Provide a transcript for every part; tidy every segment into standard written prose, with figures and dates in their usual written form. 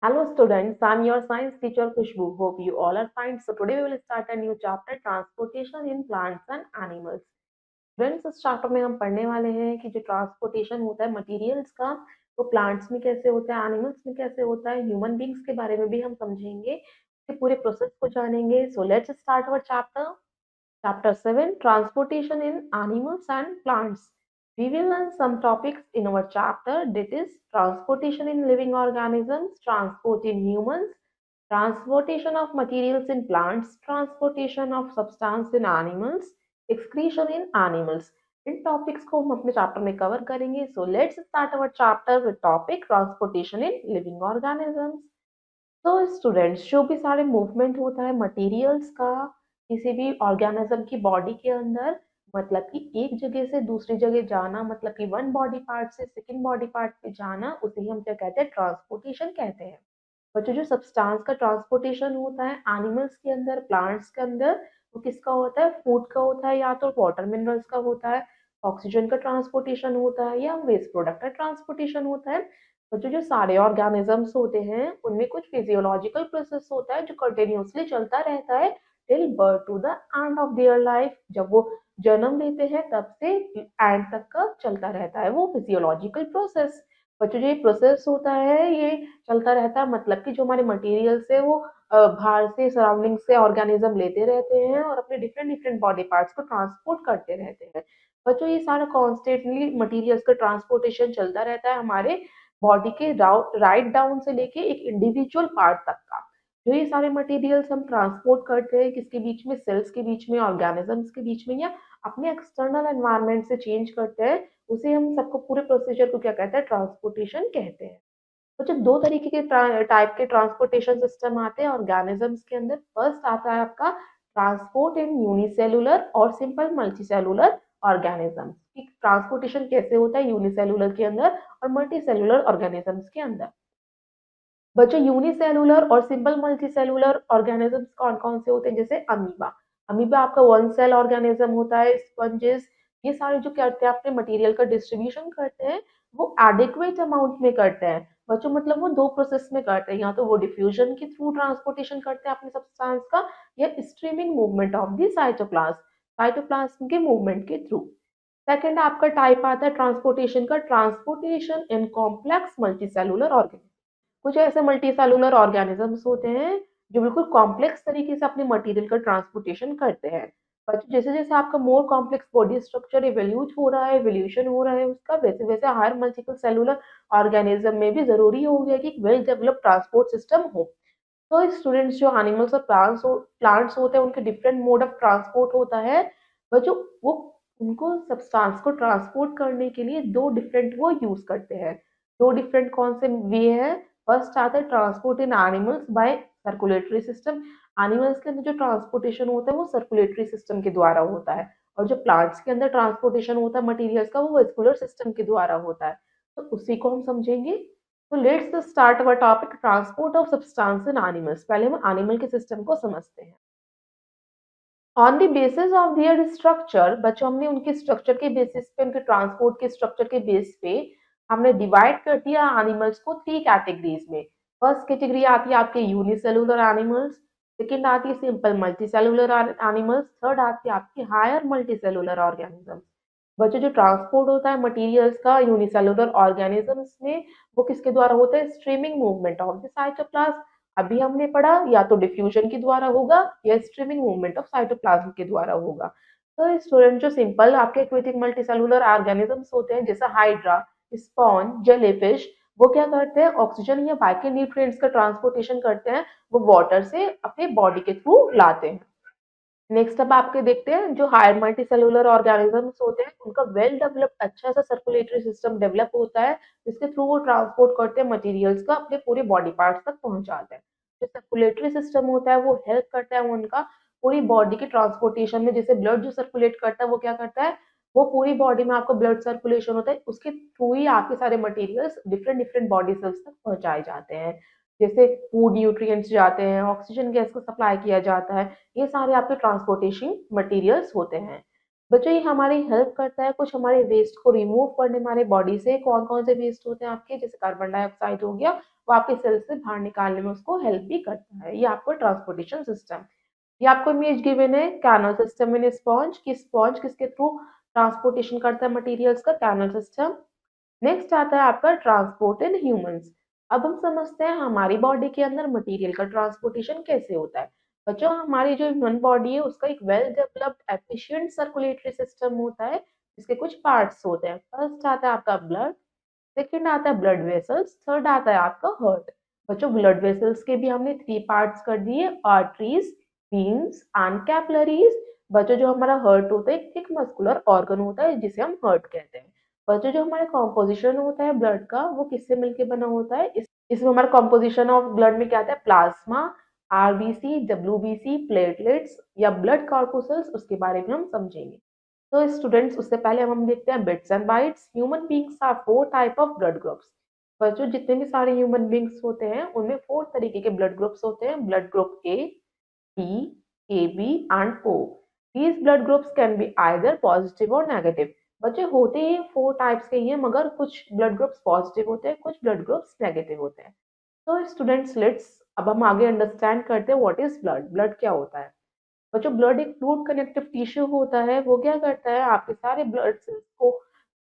Hello students, I'm your science teacher Kushbu. Hope you all are fine. So today we will start a new chapter transportation in plants and animals. Friends इस chapter में हम पढ़ने वाले हैं कि जो transportation होता है मटेरियल्स का वो प्लांट्स में कैसे होता है, एनिमल्स में कैसे होता है, ह्यूमन बींग्स के बारे में भी हम समझेंगे, इसके पूरे प्रोसेस को जानेंगे. सो let's start our chapter. Chapter 7, Transportation in Animals and Plants. We will learn some topics in our chapter, that is transportation in living organisms, transport in humans, transportation of materials in plants, transportation of substance in animals, excretion in animals. In topics को हम अपने chapter में cover करेंगे. सो let's start our chapter with topic transportation in living organisms. तो students जो भी सारे movement होता है मटेरियल्स का किसी भी ऑर्गेनिज्म की बॉडी के अंदर, मतलब कि एक जगह से दूसरी जगह जाना, मतलब कि वन बॉडी पार्ट से सेकंड बॉडी पार्ट पे जाना, उसे ही हम क्या कहते हैं, ट्रांसपोर्टेशन कहते हैं. बच्चों जो सब्सटेंस का ट्रांसपोर्टेशन होता है एनिमल्स के अंदर, प्लांट्स के अंदर, वो किसका होता है, फूड का होता है या तो वाटर मिनरल्स का होता है, ऑक्सीजन का ट्रांसपोर्टेशन होता है या वेस्ट प्रोडक्ट का ट्रांसपोर्टेशन होता है. बच्चों जो सारे ऑर्गेनिजम्स होते हैं उनमें कुछ फिजियोलॉजिकल प्रोसेस होता है जो कंटिन्यूअसली चलता रहता है till birth to the end of their life. जब वो जन्म लेते हैं तब से एंड तक का चलता रहता है वो फिजियोलॉजिकल प्रोसेस. बच्चों जो ये प्रोसेस होता है ये चलता रहता है, मतलब कि जो हमारे मटेरियल से वो बाहर से सराउंडिंग से ऑर्गेनिज्म लेते रहते हैं और अपने डिफरेंट डिफरेंट बॉडी पार्ट्स को ट्रांसपोर्ट करते रहते हैं. बच्चों ये सारा कॉन्स्टेंटली मटेरियल्स का ट्रांसपोर्टेशन चलता रहता है हमारे बॉडी के राइट डाउन से लेके एक इंडिविजुअल पार्ट तक का. जो ये सारे मटेरियल्स हम ट्रांसपोर्ट करते हैं किसके बीच में, सेल्स के बीच में, ऑर्गेनिजम्स के बीच में, या अपने एक्सटर्नल एनवायरनमेंट से चेंज करते हैं, उसे हम सबको पूरे प्रोसीजर को क्या कहते हैं, ट्रांसपोर्टेशन कहते हैं. तो जो दो तरीके के टाइप के ट्रांसपोर्टेशन सिस्टम आते हैं ऑर्गेनिजम्स के अंदर. फर्स्ट आता है आपका ट्रांसपोर्ट इन यूनिसेलुलर और सिंपल मल्टीसेलुलर ऑर्गेनिजम्स. ट्रांसपोर्टेशन कैसे होता है यूनिसेलुलर के अंदर और मल्टीसेलुलर ऑर्गेनिजम्स के अंदर. बच्चों यूनिसेलुलर और सिंपल मल्टीसेलुलर ऑर्गेनिजम्स कौन कौन से होते हैं, जैसे अमीबा. अमीबा आपका वन सेल ऑर्गेनिज्म होता है. स्पंजेस, ये सारे जो करते हैं अपने मटेरियल का डिस्ट्रीब्यूशन करते हैं वो एडिक्वेट अमाउंट में करते हैं. बच्चों मतलब वो दो प्रोसेस में करते हैं, या तो वो डिफ्यूजन के थ्रू ट्रांसपोर्टेशन करते हैं अपने सब्सटेंस का, या streaming movement of the cytoplasm, cytoplasm के मूवमेंट के थ्रू. सेकेंड आपका टाइप आता है ट्रांसपोर्टेशन का, transportation in complex multicellular organism. कुछ ऐसे मल्टीसेलुलर ऑर्गेनिजम्स होते हैं जो बिल्कुल कॉम्प्लेक्स तरीके से अपने मटेरियल का ट्रांसपोर्टेशन करते हैं. पर जैसे जैसे आपका more complex body structure evolute हो रहा है, इवोल्यूशन हो रहा है उसका, वैसे वैसे हायर मल्टीपल सेलुलर ऑर्गेनिज्म में भी जरूरी हो गया कि वेल डेवलप्ड ट्रांसपोर्ट सिस्टम हो. तो स्टूडेंट्स जो एनिमल्स और प्लांट्स होते हैं उनके डिफरेंट मोड ऑफ ट्रांसपोर्ट होता है. जो वो उनको सब्सटेंस को ट्रांसपोर्ट करने के लिए दो डिफरेंट वो यूज करते हैं. दो डिफरेंट कौन से वे है. फर्स्ट आता है transport in animals by circulatory system. Animals के अंदर जो ट्रांसपोर्टेशन होता है वो सर्कुलेटरी सिस्टम के द्वारा होता है, और जो प्लांट्स के अंदर ट्रांसपोर्टेशन होता है मटेरियल्स का वो वेस्कुलर सिस्टम के द्वारा होता है. तो उसी को हम समझेंगे. तो let's start our topic transport of substance in animals. पहले हम एनिमल के सिस्टम को समझते हैं. On the basis of their structure, बच्चों हमने उनके स्ट्रक्चर के बेसिस पे, उनके ट्रांसपोर्ट के स्ट्रक्चर के बेस पे हमने डिवाइड कर दिया एनिमल्स को थ्री कैटेगरीज में. फर्स्ट कैटेगरी आती है आपके यूनिसेलुलर एनिमल्स, सेकंड आती है सिंपल मल्टीसेलुलर एनिमल्स, थर्ड आती है आपकी हायर मल्टीसेलुलर ऑर्गेनिजम्स. बच्चों जो ट्रांसपोर्ट होता है मटेरियल्स का यूनिसेलुलर ऑर्गेनिजम्स में वो किसके द्वारा होता है, streaming movement of the cytoplasm. अभी हमने पढ़ा या तो डिफ्यूजन के द्वारा होगा या स्ट्रीमिंग मूवमेंट ऑफ साइटोप्लाज्म के द्वारा होगा. तो स्टूडेंट जो सिंपल आपके एक्वेटिक मल्टीसेलुलर ऑर्गेनिजम्स होते हैं जैसे हाइड्रा, स्पॉन, जेलीफिश, वो क्या करते हैं, ऑक्सीजन या बाकी न्यूट्रिएंट्स का ट्रांसपोर्टेशन करते हैं, वो वाटर से अपने बॉडी के थ्रू लाते हैं. नेक्स्ट अब आपके देखते हैं जो हायर मल्टीसेलुलर ऑर्गेनिजम्स होते हैं उनका वेल डेवलप्ड अच्छा सा सर्कुलेटरी सिस्टम डेवलप होता है जिसके थ्रू वो ट्रांसपोर्ट करते हैं मटेरियल्स का अपने पूरे बॉडी पार्ट्स तक पहुंचाते हैं. जो सर्कुलेटरी सिस्टम होता है वो हेल्प करता है उनका पूरी बॉडी के ट्रांसपोर्टेशन में. जैसे ब्लड जो सर्कुलेट करता है वो क्या करता है, वो पूरी बॉडी में आपको ब्लड सर्कुलेशन होता है, उसके थ्रू ही आपके सारे materials different different body cells तक पहुंचाए जाते हैं. जैसे फूड न्यूट्रिएंट्स जाते हैं, ऑक्सीजन गैस को सप्लाई किया जाता है, ये सारे आपके ट्रांसपोर्टेशन मटेरियल्स होते हैं. बच्चों ये हमारी हेल्प करता है कुछ हमारे वेस्ट को रिमूव करने. हमारे बॉडी से कौन कौन से वेस्ट होते हैं आपके, जैसे कार्बन डाइऑक्साइड हो गया, वो आपके सेल से बाहर निकालने में उसको हेल्प भी करता है। ये आपको ट्रांसपोर्टेशन सिस्टम। ये आपको इमेज गिवन है कैनल सिस्टम इन स्पॉन्ज कि स्पॉन्ज किसके थ्रू ट्रांसपोर्टेशन करता है मटेरियल्स का, कैनल सिस्टम। नेक्स्ट आता है आपका ट्रांसपोर्ट इन ह्यूमंस। अब हम समझते हैं हमारी बॉडी के अंदर मटेरियल का ट्रांसपोर्टेशन कैसे होता है। बच्चों, हमारी जो ह्यूमन बॉडी है उसका एक well developed efficient circulatory system होता है, जिसके कुछ पार्ट्स होते हैं। फर्स्ट आता है आपका ब्लड, सेकंड आता है ब्लड वेसल्स, थर्ड आता है आपका हार्ट। बच्चों, ब्लड वेसल्स के भी हमने थ्री पार्ट्स कर दिए, आर्टरीज, वेन्स एंड कैपिलरीज। बच्चों, जो हमारा हार्ट होता है एक मस्कुलर ऑर्गन होता है जिसे हम हार्ट कहते हैं। बच्चों, जो हमारा कॉम्पोजिशन होता है ब्लड का वो किससे मिलके बना होता है, इसमें हमारा कॉम्पोजिशन ऑफ ब्लड में क्या आता है, प्लाज्मा, आरबीसी, डब्ल्यूबीसी, प्लेटलेट्स या ब्लड कॉर्पुसल्स, उसके बारे में हम समझेंगे। तो स्टूडेंट्स, उससे पहले हम देखते हैं bits and bites. Human beings are four type of blood groups. बच्चों, जितने भी सारे ह्यूमन बींग्स होते हैं उनमें फोर तरीके के ब्लड ग्रुप्स होते हैं। Blood group A, B, A B and O. These blood groups can be either positive और नेगेटिव। बच्चे, होते ही फोर टाइप्स के ही हैं, मगर कुछ ब्लड ग्रुप्स पॉजिटिव होते हैं, कुछ ब्लड ग्रुप्स नेगेटिव होते हैं। तो स्टूडेंट्स, लेट्स अब हम आगे अंडरस्टैंड करते हैं व्हाट इज ब्लड। ब्लड क्या होता है। बच्चों, ब्लड एक फ्लूइड कनेक्टिव टिश्यू होता है। वो क्या करता है, आपके सारे ब्लड सेल्स को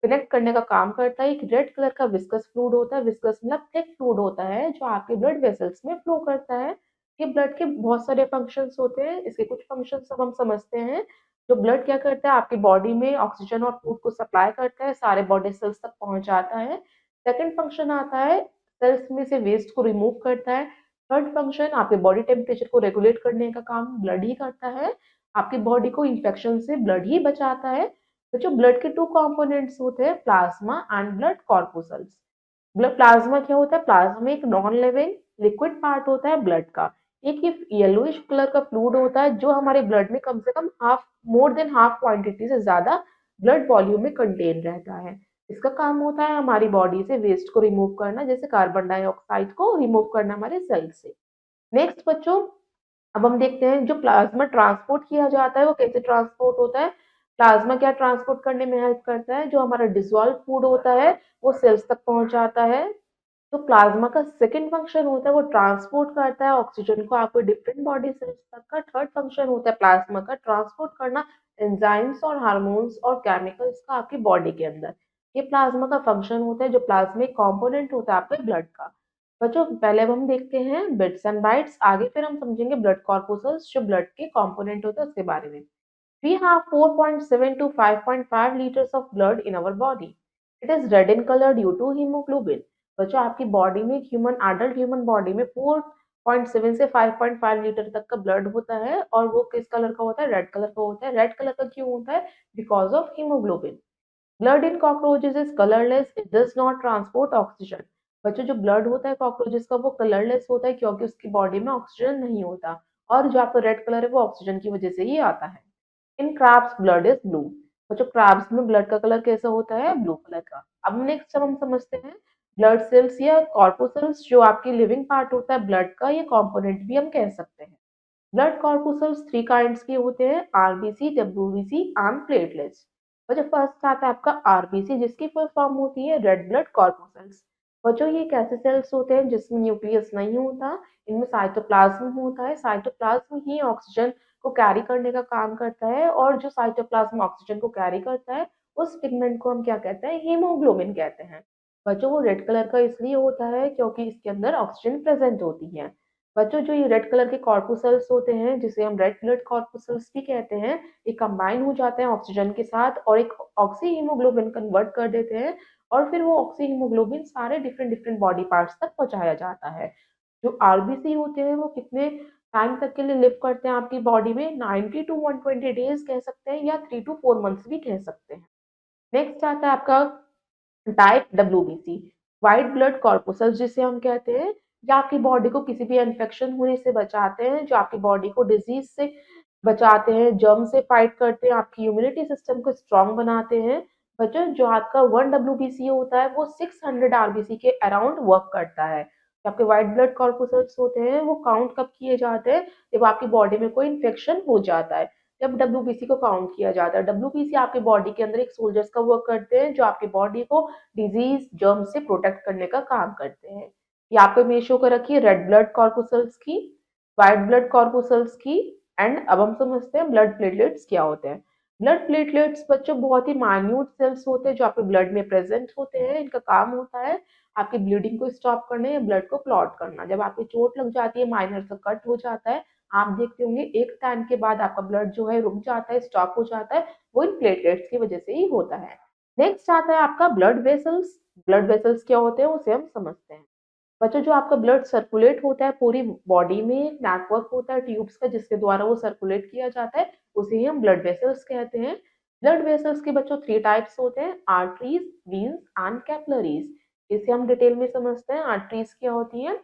कनेक्ट करने का काम करता है। एक रेड कलर का विस्कस फ्लूइड होता है, विस्कस मतलब थिक फ्लूइड होता है जो आपके ब्लड वेसल्स में फ्लो करता है। ये ब्लड के बहुत सारे फंक्शंस होते हैं, इसके कुछ फंक्शंस अब हम समझते हैं। जो ब्लड क्या करता है, आपकी बॉडी में ऑक्सीजन और फूड को सप्लाई करता है, सारे बॉडी सेल्स तक पहुंच जाता है। सेकंड फंक्शन आता है, सेल्स में से वेस्ट को रिमूव करता है। थर्ड फंक्शन, आपके बॉडी टेम्परेचर को रेगुलेट करने का काम ब्लड ही करता है। आपकी बॉडी को इन्फेक्शन से ब्लड ही बचाता है। तो जो ब्लड के टू कंपोनेंट्स होते हैं, plasma and blood corpuscles. Blood plasma क्या होता है, प्लाज्मा एक नॉन लिविंग लिक्विड पार्ट होता है ब्लड का। एक ये येलोइश कलर का फ्लूइड होता है जो हमारे ब्लड में कम से कम मोर देन हाफ क्वांटिटी से ज्यादा ब्लड वॉल्यूम में कंटेन रहता है। इसका काम होता है हमारी बॉडी से वेस्ट को रिमूव करना, जैसे कार्बन डाइऑक्साइड को रिमूव करना हमारे सेल से। नेक्स्ट बच्चों, अब हम देखते हैं जो प्लाज्मा ट्रांसपोर्ट किया जाता है वो कैसे ट्रांसपोर्ट होता है। प्लाज्मा क्या ट्रांसपोर्ट करने में हेल्प करता है, जो हमारा डिसॉल्व फूड होता है वो सेल्स तक पहुंचाता है। तो प्लाज्मा का सेकंड फंक्शन होता है वो ट्रांसपोर्ट करता है ऑक्सीजन को आपको डिफरेंट बॉडी सेल्स तक का। थर्ड फंक्शन होता है प्लाज्मा का ट्रांसपोर्ट करना एंजाइम्स और हार्मोन्स और केमिकल्स का आपकी बॉडी के अंदर। ये प्लाज्मा का फंक्शन होता है, जो प्लाज्मिक कंपोनेंट होता है आपके ब्लड का। बच्चों, पहले अब हम देखते हैं बिट्स एंड बाइट्स, आगे फिर हम समझेंगे ब्लड कॉर्पुसल्स जो ब्लड के कंपोनेंट होते हैं उसके बारे में। We have 4.7 to 5.5 liters of blood in our body. It is red in color due to hemoglobin. बच्चों, आपकी बॉडी में एडल्ट ह्यूमन बॉडी में 4.7 से 5.5 लीटर तक का ब्लड होता है, और वो किस कलर का होता है, रेड कलर का होता है। रेड कलर का क्यों होता है, because of haemoglobin. Blood in cockroaches is colourless, it does not transport oxygen. बच्चों, जो ब्लड होता है कॉकरोचेस का वो कलरलेस होता है क्योंकि उसकी बॉडी में ऑक्सीजन नहीं होता, और जो आपका रेड कलर है वो ऑक्सीजन की वजह से ही आता है। इन क्रैब्स ब्लड इज ब्लू। बच्चों, क्रैब्स में ब्लड का कलर कैसा होता है, ब्लू कलर का। अब नेक्स्ट हम समझते हैं ब्लड सेल्स या कॉर्पुसल्स जो आपकी लिविंग पार्ट होता है ब्लड का, ये कंपोनेंट भी हम कह सकते हैं। ब्लड कॉर्पुसल्स थ्री काइंड्स के होते हैं, आरबीसी, डब्ल्यूबीसी एंड प्लेटलेट्स। बच्चों, फर्स्ट आता है आपका आरबीसी जिसकी फुल फॉर्म होती है रेड ब्लड कॉर्पुसल्स। बच्चों, ये कैसे सेल्स होते हैं जिसमें न्यूक्लियस नहीं होता, इनमें साइटोप्लाज्म होता है। साइटोप्लाज्म ही ऑक्सीजन को कैरी करने का काम करता है, और जो साइटोप्लाज्म ऑक्सीजन को कैरी करता है उस पिगमेंट को हम क्या कहते हैं, हीमोग्लोबिन कहते हैं। बच्चों, वो रेड कलर का इसलिए होता है क्योंकि इसके अंदर ऑक्सीजन प्रेजेंट होती है। बच्चों, जो ये रेड कलर के कॉर्पुसल्स होते हैं जिसे हम रेड ब्लड कॉर्पुसल्स भी कहते हैं, ये कंबाइन हो जाते हैं ऑक्सीजन के साथ और एक ऑक्सी हीमोग्लोबिन कन्वर्ट कर देते हैं, और फिर वो ऑक्सी हीमोग्लोबिन सारे डिफरेंट डिफरेंट बॉडी पार्ट्स तक पहुंचाया जाता है। जो आरबीसी होते हैं वो कितने टाइम तक के लिए लिव करते हैं आपकी बॉडी में, 90 टू 120 डेज कह सकते हैं, या 3 to 4 मंथ्स भी कह सकते हैं। नेक्स्ट आता है आपका टाइप डब्ल्यूबीसी, व्हाइट ब्लड कॉर्पुसल्स जिसे हम कहते हैं। ये आपकी बॉडी को किसी भी इन्फेक्शन होने से बचाते हैं, जो आपकी बॉडी को डिजीज से बचाते हैं, जर्म से फाइट करते हैं, आपकी इम्यूनिटी सिस्टम को स्ट्रांग बनाते हैं। बच्चों, जो आपका 1 WBC होता है वो 600 RBC के अराउंड वर्क करता है। जो आपके व्हाइट ब्लड कॉर्पुसल्स होते हैं वो काउंट कब किए जाते हैं, जब आपकी बॉडी में कोई इन्फेक्शन हो जाता है, जब डब्ल्यूबीसी को काउंट किया जाता है। डब्ल्यूबीसी आपके बॉडी के अंदर एक सोल्जर्स का वर्क करते हैं जो आपकी बॉडी को डिजीज जर्म से प्रोटेक्ट करने का काम करते हैं। ये आपको इमेज शो कर रखी है रेड ब्लड कॉर्पुसल्स की, व्हाइट ब्लड कॉर्पुसल्स की एंड अब हम समझते हैं ब्लड प्लेटलेट्स क्या होते हैं। ब्लड प्लेटलेट्स बच्चों बहुत ही माइन्यूट सेल्स होते हैं जो आपके ब्लड में प्रेजेंट होते हैं। इनका काम होता है आपकी ब्लीडिंग को स्टॉप करना या ब्लड को क्लॉट करना। जब आपकी चोट लग जाती है, माइनर सा कट हो जाता है, आप देखते होंगे एक टाइम के बाद आपका ब्लड जो है रुक जाता है, स्टॉप हो जाता है, वो इन प्लेटलेट्स की वजह से ही होता है। नेक्स्ट आता है आपका ब्लड वेसल्स। ब्लड वेसल्स क्या होते हैं उसे हम समझते हैं। बच्चों जो आपका ब्लड सर्कुलेट होता है पूरी बॉडी में, एक नेटवर्क होता है ट्यूब्स का जिसके द्वारा वो सर्कुलेट किया जाता है, उसे ही हम ब्लड वेसल्स कहते हैं। ब्लड वेसल्स के बच्चों 3 टाइप्स होते हैं, आर्टरीज, वीन्स एंड कैपिलरीज। इसे हम डिटेल में समझते हैं। आर्टरीज क्या होती हैं?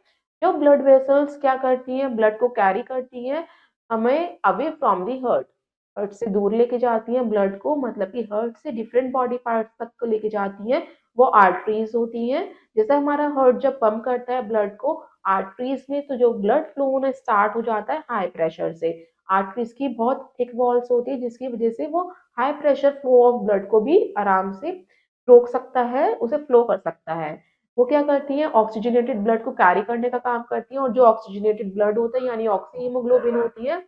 जो ब्लड वेसल्स क्या करती हैं, ब्लड को कैरी करती हैं हमें away from the heart. Heart से दूर लेके जाती हैं ब्लड को, मतलब कि हार्ट से डिफरेंट बॉडी पार्ट्स तक को लेके जाती हैं, वो आर्टरीज होती हैं। जैसे हमारा हार्ट जब पंप करता है ब्लड को आर्टरीज में, तो जो ब्लड फ्लो होना स्टार्ट हो जाता है हाई प्रेशर से। आर्टरीज की बहुत थिक वॉल्स होती है जिसकी वजह से वो high pressure flow of blood को भी आराम से रोक सकता है, उसे फ्लो कर सकता है। वो क्या करती है, ऑक्सीजनेटेड ब्लड को कैरी करने का काम करती है। और जो ऑक्सीजनेटेड ब्लड होता है यानी ऑक्सी हीमोग्लोबिन होती है,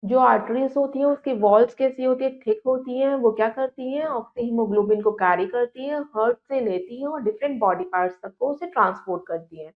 जो आर्टरीज होती हैं उसकी वॉल्स कैसी होती है, थिक होती हैं। वो क्या करती हैं, ऑक्सी हीमोग्लोबिन को कैरी करती हैं, हार्ट से लेती हैं और डिफरेंट बॉडी पार्ट्स तक को उसे ट्रांसपोर्ट करती हैं।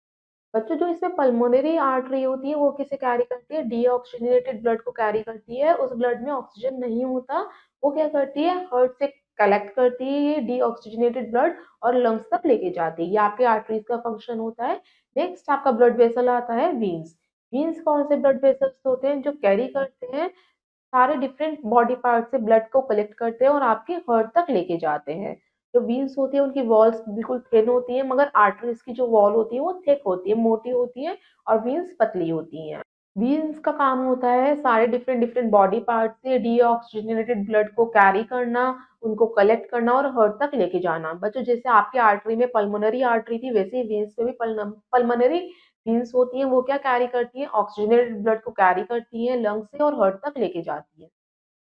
बच्चों जो इसमें पल्मोनरी आर्टरी होती है वो किसे कैरी करती है, डीऑक्सीजनेटेड ब्लड को कैरी करती है। उस ब्लड में ऑक्सीजन नहीं होता, वो क्या करती है, हार्ट से कलेक्ट करती है ये डीऑक्सीजनेटेड ब्लड और लंग्स तक लेके जाती है। ये आपके आर्टरीज का फंक्शन होता है। नेक्स्ट आपका ब्लड वेसल आता है वीन्स। वीन्स कौन से ब्लड वेसल्स होते हैं, जो कैरी करते हैं सारे डिफरेंट बॉडी पार्ट से ब्लड को कलेक्ट करते हैं और आपके हार्ट तक लेके जाते हैं। जो वीन्स होती है उनकी वॉल्स बिल्कुल थिन होती है, मगर आर्टरीज की जो वॉल होती है वो थिक होती है, मोटी होती है, और वीन्स पतली होती हैं। वीन्स का काम होता है सारे डिफरेंट डिफरेंट बॉडी पार्ट से डीऑक्सीजनेटेड ब्लड को कैरी करना, उनको कलेक्ट करना और हार्ट तक लेके जाना। बच्चों जैसे आपकी आर्टरी में पल्मोनरी आर्टरी थी, वैसे ही वीन्स में भी पल्मोनरी वीन्स होती हैं। वो क्या कैरी करती हैं, ऑक्सीजनेटेड ब्लड को कैरी करती हैं लंग से और हार्ट तक लेके जाती हैं।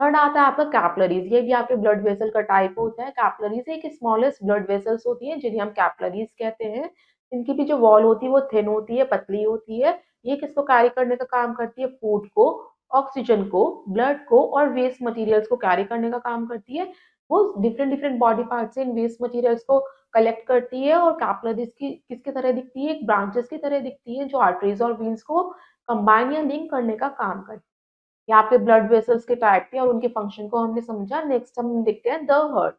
थर्ड आता है आपका कैपिलरीज। ये भी आपके ब्लड वेसल का टाइप होता है। कैपिलरीज एक स्मॉलेस्ट ब्लड वेसल्स होती हैं जिन्हें हम कैपिलरीज कहते हैं। इनकी भी जो वॉल होती है वो थिन होती है, पतली होती है। ये किसको कैरी करने का काम करती है, फूड को, ऑक्सीजन को, ब्लड को और वेस्ट मटेरियल्स को कैरी करने का काम करती है। वो डिफरेंट डिफरेंट बॉडी पार्ट से इन वेस्ट मटेरियल्स को कलेक्ट करती है। और कैपिलरीज की किसकी तरह दिखती है, एक ब्रांचेस की तरह दिखती है जो आर्टरीज और वीन्स को कंबाइन या लिंक करने का काम करती है। ये आपके ब्लड वेसल्स के टाइप थे और उनके फंक्शन को हमने समझा। नेक्स्ट हम देखते हैं द हार्ट।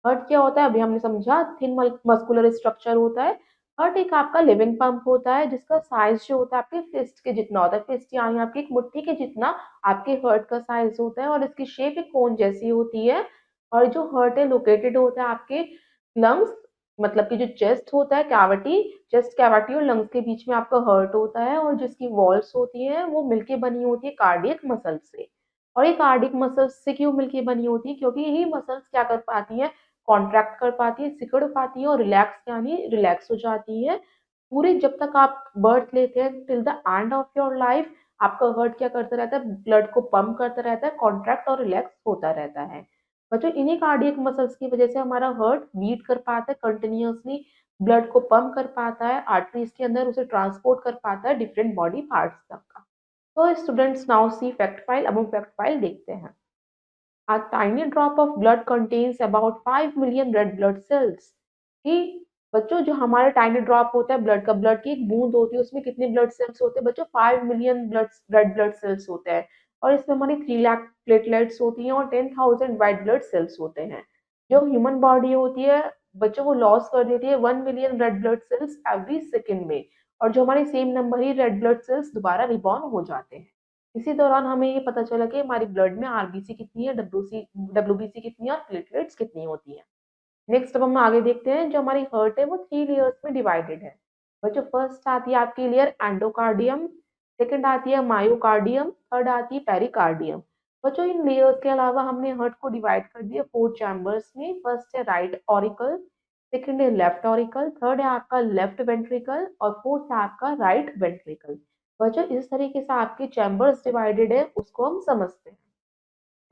हार्ट क्या होता है, अभी हमने समझा, थिन मस्कुलर स्ट्रक्चर होता है। हार्ट एक आपका लिविंग पंप होता है जिसका साइज जो होता है आपके फिस्ट के जितना होता है। फिस्ट यानी आपकी एक मुट्ठी के जितना आपके हार्ट का साइज होता है और इसकी शेप एक कोन जैसी होती है। और जो हार्ट है लोकेटेड होता है आपके लंग्स, मतलब कि जो चेस्ट होता है कैविटी, चेस्ट कैविटी और लंग्स के बीच में आपका हार्ट होता है। और जिसकी वॉल्स होती हैं वो मिलके बनी होती है कार्डियक मसल से। और ये कार्डियक मसल्स से क्यों मिलके बनी होती है, क्योंकि यही मसल्स क्या कर पाती हैं, कॉन्ट्रैक्ट कर पाती है, सिकुड़ पाती है और रिलैक्स यानी रिलैक्स हो जाती है। पूरे जब तक आप बर्थ लेते हैं till the end of your life आपका हार्ट क्या करता रहता है, ब्लड को पंप करता रहता है, कॉन्ट्रैक्ट और रिलैक्स होता रहता है। बच्चों इन्हीं कार्डियक मसल्स की वजह से हमारा हार्ट बीट कर पाता है कंटिन्यूअसली, ब्लड को पंप कर पाता है, आर्टरीज के अंदर उसे ट्रांसपोर्ट कर पाता है डिफरेंट बॉडी पार्ट्स तक का। तो स्टूडेंट्स नाउ सी फैक्ट फाइल। अब हम फैक्ट फाइल देखते हैं। A tiny drop of blood contains about 5 million red blood cells। कि बच्चों जो हमारा टाइनी ड्रॉप होता है ब्लड का, ब्लड की एक बूंद होती है, उसमें कितने ब्लड सेल्स होते हैं बच्चों, 5 million blood red blood cells होते हैं। और इसमें हमारी 3 लाख प्लेटलेट्स होती हैं और 10,000 वाइट ब्लड सेल्स होते हैं। जो ह्यूमन बॉडी होती है बच्चों वो लॉस कर देती है 1 million red blood cells every second में। और जो हमारे सेम नंबर ही रेड ब्लड सेल्स दोबारा रिबॉर्न हो जाते हैं। इसी दौरान हमें ये पता चला कि हमारी ब्लड में आरबीसी कितनी है, डब्ल्यूबीसी कितनी है और प्लेटलेट्स कितनी होती हैं। नेक्स्ट अब हम आगे देखते हैं। जो हमारी हार्ट है वो 3 लेयर्स में डिवाइडेड है। बच्चों फर्स्ट आती है आपकी लेयर एंडोकार्डियम, सेकंड आती है मायोकार्डियम, थर्ड आती है पेरिकार्डियम। बच्चों इन लेयर्स के अलावा हमने हार्ट को डिवाइड कर दिया 4 चैम्बर्स में। फर्स्ट है राइट ऑरिकल, सेकंड है लेफ्ट ऑरिकल, थर्ड है आपका लेफ्ट वेंट्रिकल और फोर्थ है आपका राइट वेंट्रिकल। बच्चों इस तरीके से आपके चैम्बर्स डिवाइडेड है उसको हम समझते हैं।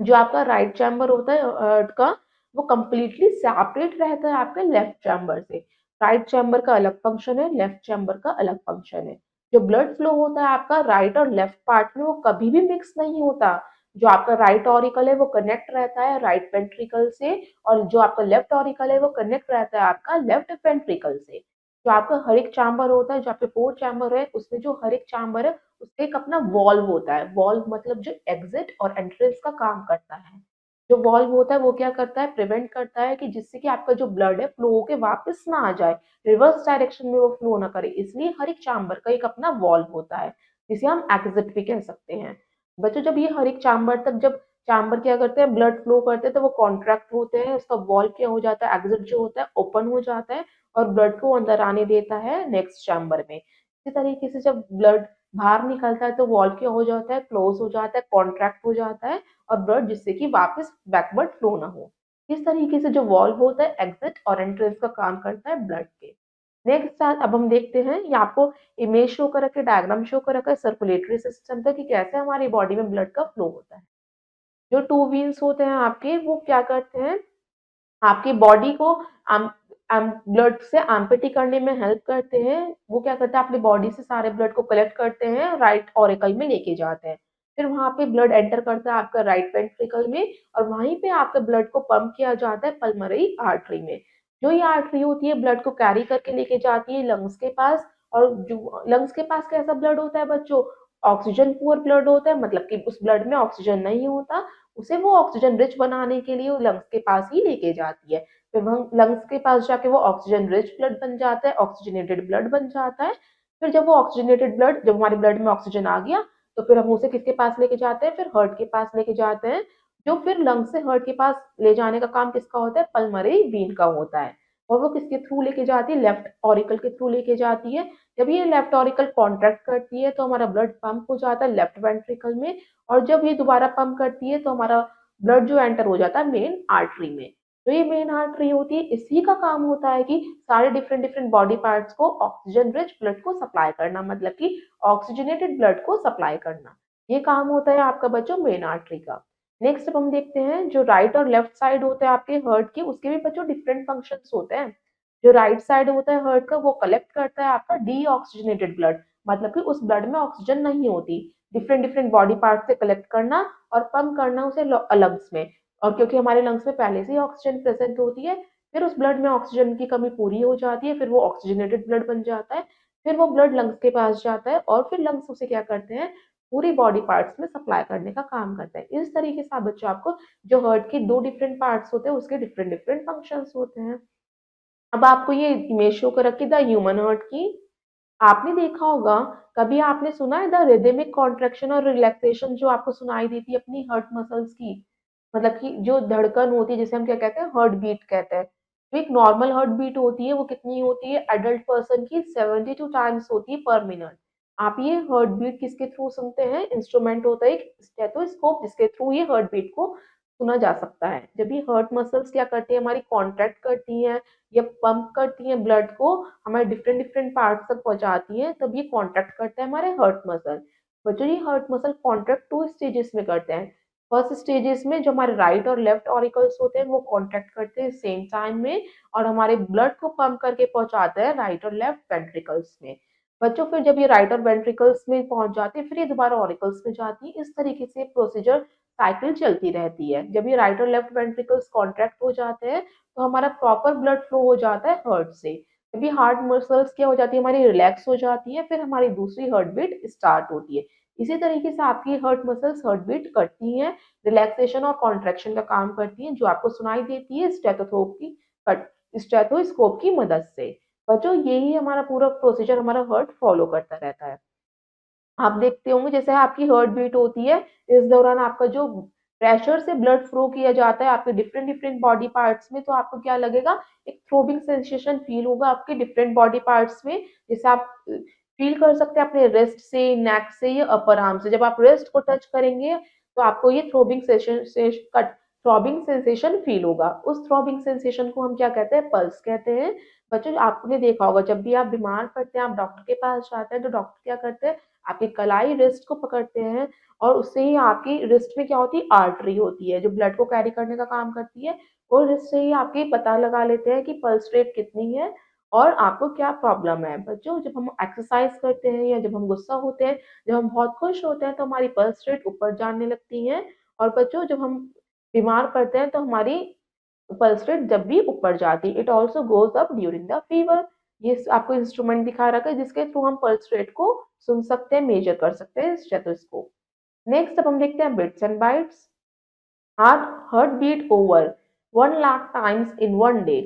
जो आपका राइट चैम्बर होता है हार्ट का वो कंप्लीटली सेपरेट रहता है आपके लेफ्ट चैम्बर से। राइट चैम्बर का अलग फंक्शन है, लेफ्ट चैम्बर का अलग फंक्शन है। जो ब्लड फ्लो होता है आपका राइट और लेफ्ट पार्ट में वो कभी भी मिक्स नहीं होता। जो आपका राइट ऑरिकल है वो कनेक्ट रहता है राइट वेंट्रिकल से, और जो आपका लेफ्ट ऑरिकल है वो कनेक्ट रहता है आपका लेफ्ट वेंट्रिकल से। जो आपका हर एक चैम्बर होता है, जो आपके 4 चैम्बर है, उसमें जो हर एक चैम्बर है उसका एक अपना वॉल्व होता है। वॉल्व मतलब जो एग्जिट और एंट्रेंस का काम करता है। जो वॉल्व होता है वो क्या करता है, प्रिवेंट करता है कि जिससे कि आपका जो ब्लड है फ्लो होके वापस ना आ जाए, रिवर्स डायरेक्शन में वो फ्लो ना करे। इसलिए हर एक चैम्बर का एक अपना वॉल्व होता है, जिसे हम एग्जिट भी कह सकते हैं। बच्चों जब ये हर एक चैम्बर तक जब चैम्बर क्या करते हैं, ब्लड फ्लो करते हैं, तो वो कॉन्ट्रैक्ट होते हैं, उसका वॉल्व क्या हो जाता है, एग्जिट जो होता है ओपन हो जाता है और ब्लड को अंदर आने देता है नेक्स्ट चैम्बर में। इसी तरीके से जब ब्लड बाहर निकलता है तो वॉल्व क्या हो जाता है, क्लोज हो जाता है, कॉन्ट्रैक्ट हो जाता है और ब्लड जिससे कि वापस बैकवर्ड फ्लो ना हो। इस तरीके से जो वॉल्व होता है एग्जिट और एंट्रेंस का काम करता है ब्लड के। नेक्स्ट अब हम देखते हैं, ये आपको इमेज शो कर रखा है, डायग्राम शो कर रखा है सर्कुलेटरी सिस्टम का कि कैसे हमारी बॉडी में ब्लड का फ्लो होता है। जो टू व्हील्स होते हैं आपके वो क्या करते हैं, आपकी बॉडी को आम ब्लड से एम्प्टी करने में हेल्प करते हैं। वो क्या करते हैं, अपनी बॉडी से सारे ब्लड को कलेक्ट करते हैं, राइट ऑरिकल में लेके जाते हैं। फिर वहां पे ब्लड एंटर करता है आपका राइट वेंट्रिकल में, और वहीं पे आपका ब्लड को पंप किया जाता है पल्मोनरी आर्टरी में। जो ये आर्टरी होती है ब्लड को कैरी करके लेके जाती है लंग्स के पास। और जो लंग्स के पास कैसा ब्लड होता है बच्चों, ऑक्सीजन पुअर ब्लड होता है, मतलब कि उस ब्लड में ऑक्सीजन नहीं होता। उसे वो ऑक्सीजन रिच बनाने के लिए वो लंग्स के पास ही लेके जाती है। फिर वह लंग्स के पास जाके वो ऑक्सीजन रिच ब्लड बन जाता है, ऑक्सीजनेटेड ब्लड बन जाता है। फिर जब वो ऑक्सीजनेटेड ब्लड, जब हमारे ब्लड में ऑक्सीजन आ गया, तो फिर हम उसे किसके पास लेके जाते हैं, फिर हार्ट के पास लेके जाते हैं। जो फिर लंग्स से हार्ट के पास ले जाने का काम किसका होता है, पल्मोनरी वेन का होता है। और वो किसके थ्रू लेके जाती है, लेफ्ट ऑरिकल के थ्रू लेके जाती है। जब ये लेफ्ट ऑरिकल कॉन्ट्रैक्ट करती है तो हमारा ब्लड पंप हो जाता है लेफ्ट वेंट्रिकल में। और जब ये दोबारा पंप करती है तो हमारा ब्लड जो एंटर हो जाता है मेन आर्टरी में। तो ये मेन आर्टरी होती है, इसी का काम होता है कि सारे डिफरेंट डिफरेंट बॉडी पार्ट्स को ऑक्सीजन रिच ब्लड को सप्लाई करना, मतलब कि ऑक्सीजनेटेड ब्लड को सप्लाई करना। ये काम होता है आपका बच्चों मेन आर्टरी का। नेक्स्ट अब हम देखते हैं, जो राइट और लेफ्ट साइड होते हैं आपके हार्ट के, उसके भी बच्चों डिफरेंट फंक्शंस होते हैं। जो राइट साइड होता है हार्ट का वो कलेक्ट करता है आपका डीऑक्सीजनेटेड ब्लड, मतलब कि उस ब्लड में ऑक्सीजन नहीं होती। डिफरेंट डिफरेंट बॉडी पार्ट से कलेक्ट करना और पंप करना उसे लंग्स में। और क्योंकि हमारे लंग्स में पहले से ही ऑक्सीजन प्रेजेंट होती है, फिर उस ब्लड में ऑक्सीजन की कमी पूरी हो जाती है, फिर वो ऑक्सीजनेटेड ब्लड बन जाता है। फिर वो ब्लड लंग्स के पास जाता है और फिर लंग्स उसे क्या करते हैं, पूरी बॉडी पार्ट्स में सप्लाई करने का काम करते हैं। इस तरीके से आप बच्चों आपको जो हार्ट के दो डिफरेंट पार्ट्स होते हैं उसके डिफरेंट डिफरेंट फंक्शंस होते हैं। अब आपको ये इमेज शो कर रखी द ह्यूमन हार्ट की। आपने देखा होगा, कभी आपने सुना है द रिदमिक कॉन्ट्रैक्शन और रिलैक्सेशन जो आपको सुनाई देती है अपनी हार्ट मसल्स की, मतलब कि जो धड़कन होती है जिसे हम क्या कहते हैं, हार्ट बीट कहते हैं। तो एक नॉर्मल हार्ट बीट होती है वो कितनी होती है, एडल्ट पर्सन की 72 टाइम्स होती है पर मिनट। आप ये हार्ट बीट किसके थ्रू सुनते हैं, इंस्ट्रूमेंट होता है एक स्टेथोस्कोप जिसके थ्रू ये हार्ट बीट को सुना जा सकता है। जब ये हार्ट मसल्स क्या करती है, हमारी कॉन्ट्रैक्ट करती हैं या पंप करती हैं ब्लड को, हमारे डिफरेंट डिफरेंट पार्ट्स तक पहुंचाती हैं, तब ये कॉन्ट्रैक्ट करता है हमारे हार्ट मसल। बच्चों ये हार्ट मसल कॉन्ट्रैक्ट 2 स्टेजेस में करते हैं। फर्स्ट स्टेजेस में जो हमारे राइट और लेफ्ट ऑरिकल्स होते हैं वो कॉन्ट्रैक्ट करते हैं सेम टाइम में, और हमारे ब्लड को पंप करके पहुंचाते हैं राइट और लेफ्ट वेंट्रिकल्स में। बच्चों फिर जब ये राइट और वेंट्रिकल्स में पहुंच जाती है फिर ये दोबारा ऑरिकल्स में जाती है। इस तरीके से प्रोसीजर साइकिल चलती रहती है। जब ये राइट और लेफ्ट वेंट्रिकल्स कॉन्ट्रैक्ट हो जाते हैं तो हमारा प्रॉपर ब्लड फ्लो हो जाता है हार्ट से। जब ये हार्ट मसल्स क्या हो जाती है, हमारी रिलैक्स हो जाती है, फिर हमारी दूसरी हार्ट बीट स्टार्ट होती है। इसी तरीके से आपकी हार्ट मसल्स हार्ट बीट करती हैं, रिलैक्सेशन और कॉन्ट्रैक्शन का काम करती हैं, जो आपको सुनाई देती है स्टेथोस्कोप की मदद से। बच्चों यही हमारा पूरा प्रोसीजर हमारा हार्ट फॉलो करता रहता है। आप देखते होंगे जैसे आपकी हार्ट बीट होती है, इस दौरान आपका जो प्रेशर से ब्लड फ्लो किया जाता है आपके डिफरेंट डिफरेंट बॉडी पार्ट्स में, तो आपको क्या लगेगा, एक थ्रोबिंग सेंसेशन फील होगा आपके डिफरेंट बॉडी पार्ट्स में। जैसे आप फील कर सकते हैं अपने रिस्ट से, नेक से या अपर आर्म से। जब आप रिस्ट को टच करेंगे तो आपको ये थ्रॉबिंग सेंसेशन फील होगा। उस थ्रॉबिंग सेंसेशन को हम क्या कहते हैं, पल्स कहते हैं। बच्चों आपने देखा होगा जब भी आप बीमार पड़ते हैं आप डॉक्टर के पास जाते हैं तो डॉक्टर क्या करते हैं, आपकी कलाई रिस्ट को पकड़ते हैं, और उससे ही आपकी रिस्ट में क्या होती है, आर्टरी होती है जो ब्लड को कैरी करने का काम करती है। और रिस्ट से ही आपकी पता लगा लेते हैं कि पल्स रेट कितनी है और आपको क्या प्रॉब्लम है। बच्चों जब हम एक्सरसाइज करते हैं या जब हम गुस्सा होते हैं, जब हम बहुत खुश होते हैं तो हमारी पल्स रेट ऊपर जाने लगती है। और बच्चों जब हम बीमार पड़ते हैं तो हमारी पल्स रेट जब भी ऊपर जाती है, it also goes up during the fever. ये आपको इंस्ट्रूमेंट दिखा रखा है जिसके थ्रू हम पल्स रेट को सुन सकते हैं, मेजर कर सकते हैं स्टेथोस्कोप। नेक्स्ट अब हम देखते हैं bits and bytes. Heart beat over 1 lakh times in one day,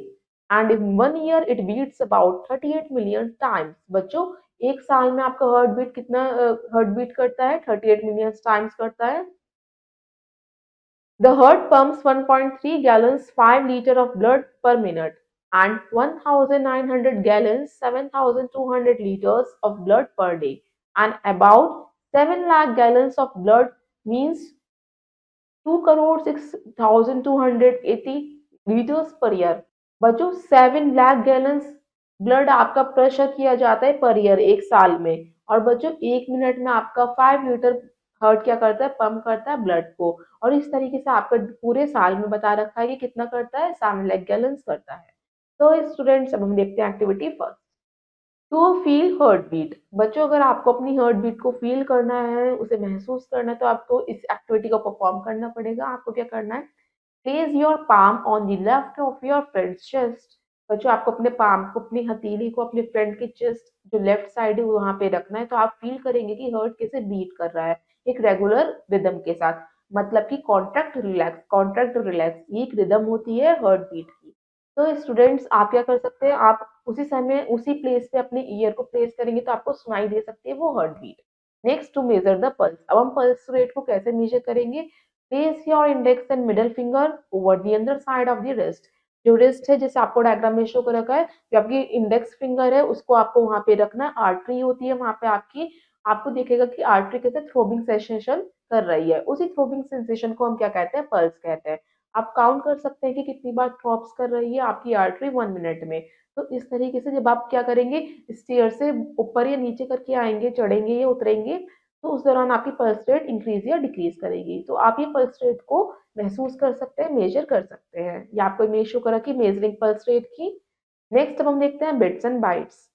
and in 1 year it beats about 38 million times। बच्चों एक साल में आपका हार्ट बीट कितना हार्ट बीट करता है, 38 मिलियन टाइम्स करता है। The heart pumps 1.3 gallons 5 liters of blood per minute and 1900 gallons 7200 liters of blood per day, and about 7 lakh gallons of blood means 2,06,280 litres per year. बच्चों 7 lakh gallons blood आपका pressure किया जाता है per year एक साल में। और बच्चों 1 मिनट में आपका 5 लीटर हार्ट क्या करता है, पंप करता है ब्लड को। और इस तरीके से आपका पूरे साल में बता रखा है कि कितना करता है, 7 लाख गैलन्स करता है। तो स्टूडेंट्स अब हम देखते हैं activity first. To feel heart beat. बच्चों अगर आपको अपनी हार्ट बीट को फील करना है, उसे महसूस करना है, तो आपको इस एक्टिविटी को परफॉर्म करना पड़ेगा। आपको क्या करना है, place your palm on the left of your friends chest. बच्चों आपको अपने पाम को, अपनी हथेली को अपने फ्रेंड के चेस्ट जो लेफ्ट साइड है वहां पे रखना है। तो आप फील करेंगे कि हार्ट कैसे बीट कर रहा है एक रेगुलर रिदम के साथ। मतलब कि कॉन्ट्रैक्ट रिलैक्स, ये एक रिदम होती है हार्ट बीट की। तो स्टूडेंट्स आप क्या कर सकते हैं, आप उसी समय उसी प्लेस पे अपने ईयर को प्लेस करेंगे तो आपको सुनाई दे सकती है वो heart beat. Next to measure the pulse. अब हम पल्स रेट को कैसे मेजर करेंगे। Place your index and middle finger over the अंदर साइड ऑफ द रिस्ट। जो रिस्ट है, जैसे आपको डायग्राम में शो कर रखा है, जो आपकी इंडेक्स फिंगर है उसको आपको वहां पे रखना है। आर्टरी होती है वहां पे आपकी, आपको दिखेगा कि आर्टरी कैसे थ्रोबिंग सेंसेशन कर रही है। उसी थ्रोबिंग सेंसेशन को हम क्या कहते हैं, पल्स कहते हैं। आप काउंट कर सकते हैं कि कितनी बार थ्रॉप्स कर रही है आपकी आर्टरी 1 मिनट में। तो इस तरीके से जब आप क्या करेंगे, स्टेयर से ऊपर या नीचे करके आएंगे, चढ़ेंगे या उतरेंगे, तो उस दौरान आपकी पल्स रेट इंक्रीज या डिक्रीज करेगी। तो आप ये पल्स रेट को महसूस कर सकते हैं, मेजर कर सकते हैं। ये आपको इमेज शो करा कि मेजरिंग पल्स रेट की। नेक्स्ट अब हम देखते हैं bits and bytes.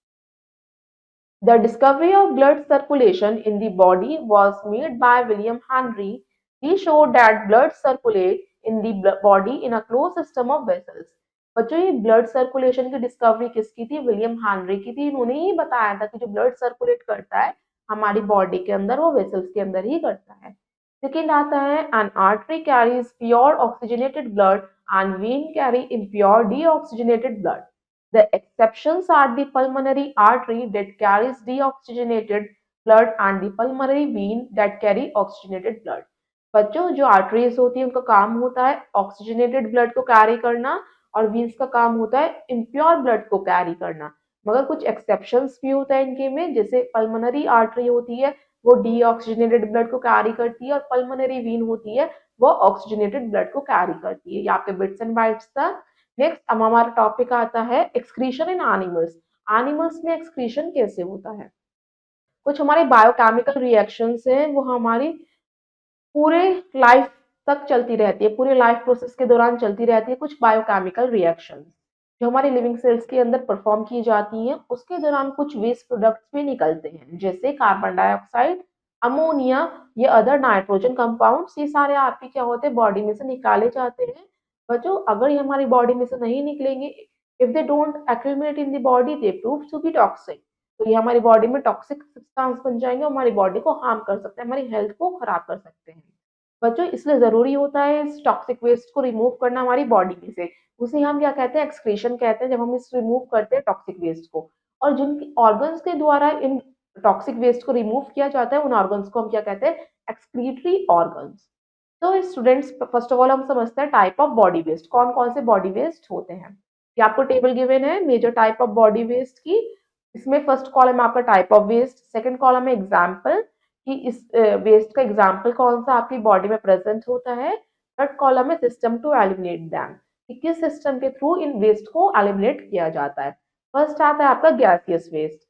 The discovery of blood circulation in the body was made by William Henry. He showed that blood circulates in the body in a closed system of vessels. बच्चों ये blood circulation की discovery किसकी थी, William Henry की थी। इन्होंने ही बताया था कि जो ब्लड सर्कुलेट करता है हमारी बॉडी के अंदर, वो वेसल्स के अंदर ही करता है। सेकेंड आता है, N artery carries pure oxygenated blood and when carry impure deoxygenated blood. The exceptions are the pulmonary artery that carries deoxygenated blood and the pulmonary vein that carry oxygenated blood। बच्चों जो arteries होती है उनका काम होता है oxygenated blood को carry करना, और वीन्स का काम होता है इम्प्योर ब्लड को कैरी करना। मगर कुछ एक्सेप्शंस भी होता है इनके में, जैसे पल्मोनरी आर्टरी होती है वो डीऑक्सीजनेटेड ब्लड को कैरी करती है, और पल्मोनरी वीन होती है वो ऑक्सीजनेटेड ब्लड को कैरी करती है। ये आपके बिट्स एंड बाइट्स था। नेक्स्ट अब हमारा टॉपिक आता है एक्सक्रीशन इन एनिमल्स। एनिमल्स में एक्सक्रीशन कैसे होता है। कुछ हमारे बायोकेमिकल रिएक्शंस हैं वो हमारी पूरे लाइफ तक चलती रहती है, पूरे लाइफ प्रोसेस के दौरान चलती रहती है। कुछ बायोकेमिकल रिएक्शंस जो हमारे लिविंग सेल्स के अंदर परफॉर्म की जाती हैं, उसके दौरान कुछ वेस्ट प्रोडक्ट्स भी निकलते हैं, जैसे कार्बन डाइऑक्साइड, अमोनिया, ये अदर नाइट्रोजन कंपाउंड्स। ये सारे आपके क्या होते हैं, बॉडी में से निकाले जाते हैं। बच्चों अगर ये हमारी बॉडी में से नहीं निकलेंगे, if they don't accumulate in the body they prove to be toxic. तो ये हमारी बॉडी में टॉक्सिक सब्सटेंस बन जाएंगे, हमारी बॉडी को हार्म कर सकते हैं, हमारी हेल्थ को खराब कर सकते हैं। बच्चों इसलिए जरूरी होता है इस टॉक्सिक वेस्ट को रिमूव करना हमारी बॉडी में से। उसे हम क्या कहते हैं, एक्सक्रीशन कहते हैं, जब हम इस रिमूव करते हैं टॉक्सिक वेस्ट को। और जिन ऑर्गन्स के द्वारा इन टॉक्सिक वेस्ट को रिमूव किया जाता है, उन ऑर्गन्स को हम क्या कहते हैं, एक्सक्रीटरी ऑर्गन्स। तो स्टूडेंट्स फर्स्ट ऑफ ऑल हम समझते हैं टाइप ऑफ बॉडी वेस्ट, कौन कौन से बॉडी वेस्ट होते हैं। ये आपको टेबल गिवन है major type of body waste की। इसमें फर्स्ट कॉलम है आपका type of waste, second column है एग्जाम्पल कि इस वेस्ट का एग्जाम्पल कौन सा आपकी बॉडी में प्रेजेंट होता है। थर्ड कॉलम है सिस्टम टू एलिमिनेट दैम, कि किस सिस्टम के थ्रू इन वेस्ट को एलिमिनेट किया जाता है। फर्स्ट आता है आपका गैसियस वेस्ट।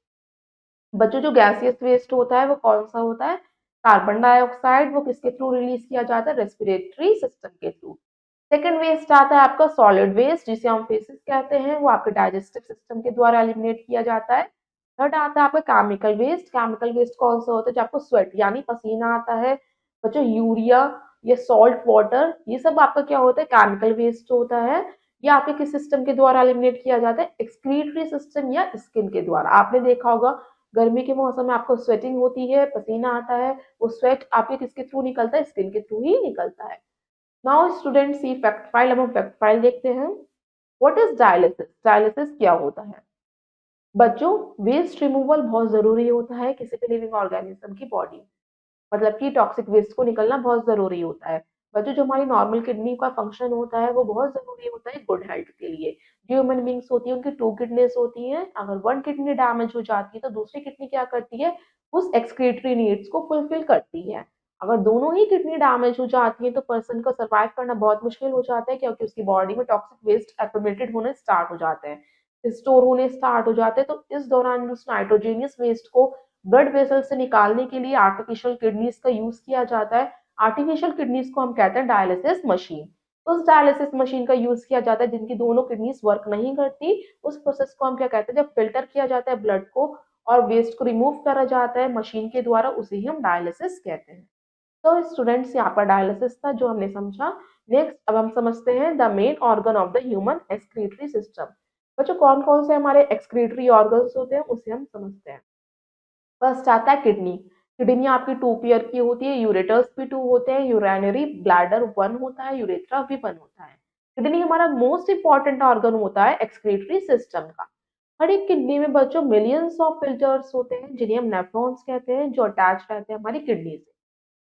बच्चों जो गैसियस वेस्ट होता है वो कौन सा होता है, कार्बन डाइऑक्साइड। वो किसके थ्रू रिलीज किया जाता है, रेस्पिरेटरी सिस्टम के थ्रू। सेकंड वेस्ट आता है आपका सॉलिड वेस्ट, जिसे हम फेसेस कहते हैं, वो आपके डाइजेस्टिव सिस्टम के द्वारा एलिमिनेट किया जाता है। थर्ड आता है आपका केमिकल वेस्ट। केमिकल वेस्ट कौन सा होता है? जो आपको स्वेट यानी पसीना आता है, बच्चों यूरिया, ये सॉल्ट वाटर, ये सब आपका क्या होता है? केमिकल वेस्ट होता है। ये आपके किस सिस्टम के द्वारा एलिमिनेट किया जाता है? एक्सक्रीटरी सिस्टम या स्किन के द्वारा। आपने देखा होगा गर्मी के मौसम में आपको स्वेटिंग होती है, पसीना आता है, वो स्वेट आपके किसके थ्रू निकलता है? स्किन के थ्रू ही निकलता है। नाउ स्टूडेंट सी फैक्ट फाइल। अब हम फैक्ट फाइल देखते हैं। What is dialysis? डायलिसिस क्या होता है? बच्चों, वेस्ट रिमूवल बहुत जरूरी होता है किसी भी लिविंग ऑर्गेनिज्म की बॉडी, मतलब कि टॉक्सिक वेस्ट को निकलना बहुत ज़रूरी होता है। बच्चों, जो हमारी नॉर्मल किडनी का फंक्शन होता है वो बहुत ज़रूरी होता है गुड हेल्थ के लिए। जो ह्यूमन बीइंग्स होती है उनकी 2 किडनीज़ होती हैं। अगर 1 किडनी डैमेज हो जाती है तो दूसरी किडनी क्या करती है? उस एक्सक्रीटरी नीड्स को फुलफिल करती है। अगर दोनों ही किडनी डैमेज हो जाती है तो पर्सन को सर्वाइव करना बहुत मुश्किल हो जाता है, क्योंकि उसकी बॉडी में टॉक्सिक वेस्ट एक्युमुलेटेड होने स्टार्ट हो जाते हैं, स्टोर होने स्टार्ट हो जाते हैं। तो इस दौरान उस नाइट्रोजेनियस वेस्ट को ब्लड वेसल से निकालने के लिए आर्टिफिशियल किडनीज का यूज किया जाता है। आर्टिफिशियल किडनीज को हम कहते हैं डायलिसिस मशीन। उस डायलिसिस मशीन का यूज किया जाता है जिनकी दोनों किडनीज वर्क नहीं करती। उस प्रोसेस को हम क्या कहते हैं? जब फिल्टर किया जाता है ब्लड को और वेस्ट को रिमूव करा जाता है मशीन के द्वारा, उसे ही हम डायलिसिस कहते हैं। तो स्टूडेंट्स, यहाँ पर डायलिसिस था जो हमने समझा। नेक्स्ट अब हम समझते हैं the main organ of the human excretory system. बच्चों, कौन कौन से हमारे एक्सक्रीटरी ऑर्गन्स होते हैं उसे हम समझते हैं। फर्स्ट आता है किडनी। किडनी आपकी 2 पेयर की होती है, यूरेटर्स भी 2 होते हैं, यूरिनरी ब्लैडर 1 होता है, यूरेथ्रा भी 1 होता है। किडनी हमारा मोस्ट इंपॉर्टेंट ऑर्गन होता है एक्सक्रीटरी सिस्टम का। हर एक किडनी में बच्चों मिलियंस ऑफ फिल्टर्स होते हैं जिन्हें हम नेफ्रॉन्स कहते हैं, जो अटैच रहते हैं हमारी किडनी से।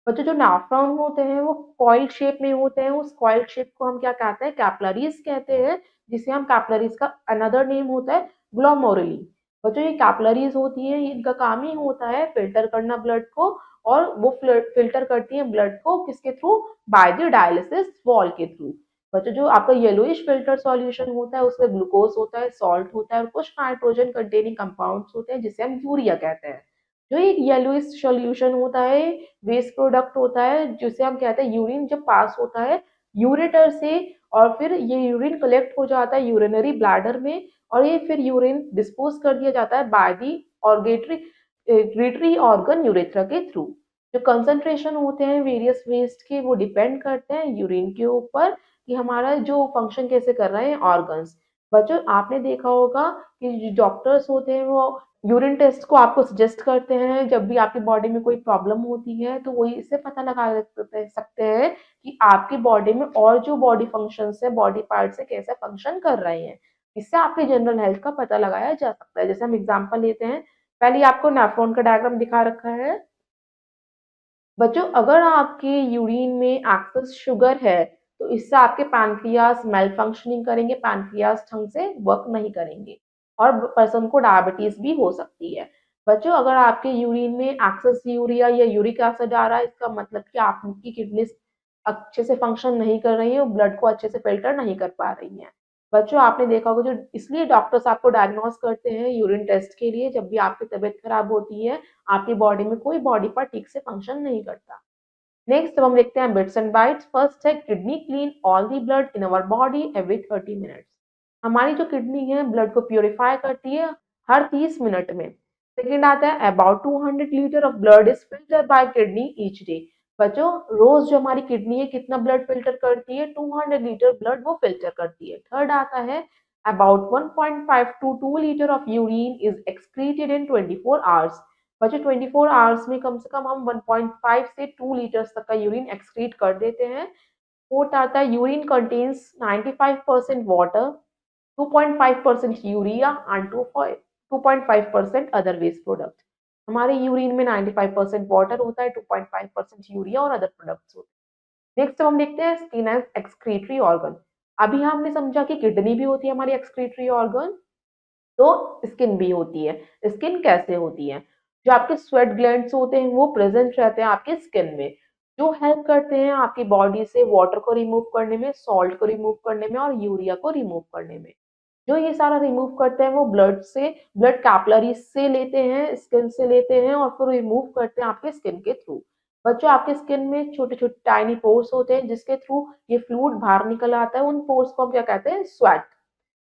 बच्चों, जो नेफ्रॉन होते हैं वो कॉइल शेप में होते हैं। उस कॉइल शेप को हम क्या कहते हैं? कैपिलरीज कहते हैं, जिसे हम कैपिलरीज का अनदर नेम होता है ग्लोमेरुली। बच्चों, ये कैपिलरीज होती है, इनका काम ही होता है फिल्टर करना ब्लड को, और वो फिल्टर करती है ब्लड को किसके through? By the dialysis wall के थ्रू। बच्चों, जो आपका येलोइश फिल्टर सॉल्यूशन होता है उसमें ग्लूकोज होता है, सॉल्ट होता है और कुछ नाइट्रोजन कंटेनिंग कंपाउंड्स होते हैं जिसे हम यूरिया कहते हैं। जो एक येलोइश सॉल्यूशन होता है, वेस्ट प्रोडक्ट होता है, जिसे हम कहते हैं यूरिन, जब पास होता है यूरेटर से, और फिर ये यूरिन कलेक्ट हो जाता है यूरिनरी ब्लैडर में, और ये फिर यूरिन डिस्पोज कर दिया जाता है बाय दी ऑर्गेटरी ऑर्गन यूरेथ्रा के थ्रू। जो कंसंट्रेशन होते हैं वेरियस वेस्ट के वो डिपेंड करते हैं यूरिन के ऊपर कि हमारा जो फंक्शन कैसे कर रहे हैं ऑर्गन्स। बच्चों, आपने देखा होगा कि जो डॉक्टर्स होते हैं वो यूरिन टेस्ट को आपको सजेस्ट करते हैं जब भी आपकी बॉडी में कोई प्रॉब्लम होती है, तो वो इससे पता लगा सकते हैं कि आपकी बॉडी में और जो बॉडी फंक्शंस है, बॉडी पार्ट्स है, कैसे फंक्शन कर रहे हैं। इससे आपके जनरल हेल्थ का पता लगाया जा सकता है। जैसे हम एग्जांपल लेते हैं, पहले ही आपको नेफ्रॉन का डायग्राम दिखा रखा है। बच्चों, अगर आपके यूरिन में एक्सेस शुगर है तो इससे आपके पैनक्रियास मेल फंक्शनिंग करेंगे, पैनक्रियास ढंग से वर्क नहीं करेंगे और पर्सन को डायबिटीज भी हो सकती है। बच्चों, अगर आपके यूरिन में एक्सेस यूरिया या यूरिक एसिड आ रहा है, इसका मतलब कि आपकी किडनी अच्छे से फंक्शन नहीं कर रही है और ब्लड को अच्छे से फिल्टर नहीं कर पा रही है। बच्चों, आपने देखा होगा, जो इसलिए डॉक्टर्स आपको डायग्नोस करते हैं यूरिन टेस्ट के लिए, जब भी आपकी तबीयत खराब होती है, आपकी बॉडी में कोई बॉडी पार्ट ठीक से फंक्शन नहीं करता। नेक्स्ट अब हम देखते हैं बिट्स एंड बाइट्स। फर्स्ट है kidney clean all the blood in our body every 30 minutes. हमारी जो किडनी है ब्लड को प्योरीफाई करती है हर 30 मिनट में। सेकंड आता है about 200 litre of blood is filter by kidney each day. बच्चों, रोज जो हमारी किडनी है कितना ब्लड फिल्टर करती है? 200 लीटर ब्लड वो फिल्टर करती है। थर्ड आता है about 1.5 to 2 litre of urine is excreted in 24 hours. बच्चों, 24 आवर्स में कम से कम हम 1.5 से 2 लीटर्स तक का यूरिन एक्सक्रीट कर देते हैं। फोर्थ आता है urine contains 95% water, 2.5% urea and 2.5% other waste product. हमारे यूरिन में 95% वाटर होता है, 2.5% यूरिया और अदर प्रोडक्ट्स होते हैं। नेक्स्ट हम देखते हैं स्किन एंड एक्सक्रीटरी ऑर्गन। अभी हमने समझा कि किडनी भी होती है हमारी एक्सक्रीटरी ऑर्गन, तो स्किन भी होती है। स्किन कैसे होती है? जो आपके स्वेट ग्लैंड्स होते हैं वो प्रेजेंट रहते हैं आपके स्किन में, जो हेल्प करते हैं आपकी बॉडी से वाटर को रिमूव करने में, सॉल्ट को रिमूव करने में और यूरिया को रिमूव करने में। जो ये सारा रिमूव करते हैं वो ब्लड कैपिलरीज से लेते हैं, स्किन से लेते हैं और फिर रिमूव करते हैं आपके स्किन के थ्रू। बच्चों आपके स्किन में छोटे-छोटे टाइनी पोर्स होते हैं जिसके थ्रू ये फ्लूइड बाहर निकल आता है, उन पोर्स को हम क्या कहते हैं? स्वेट।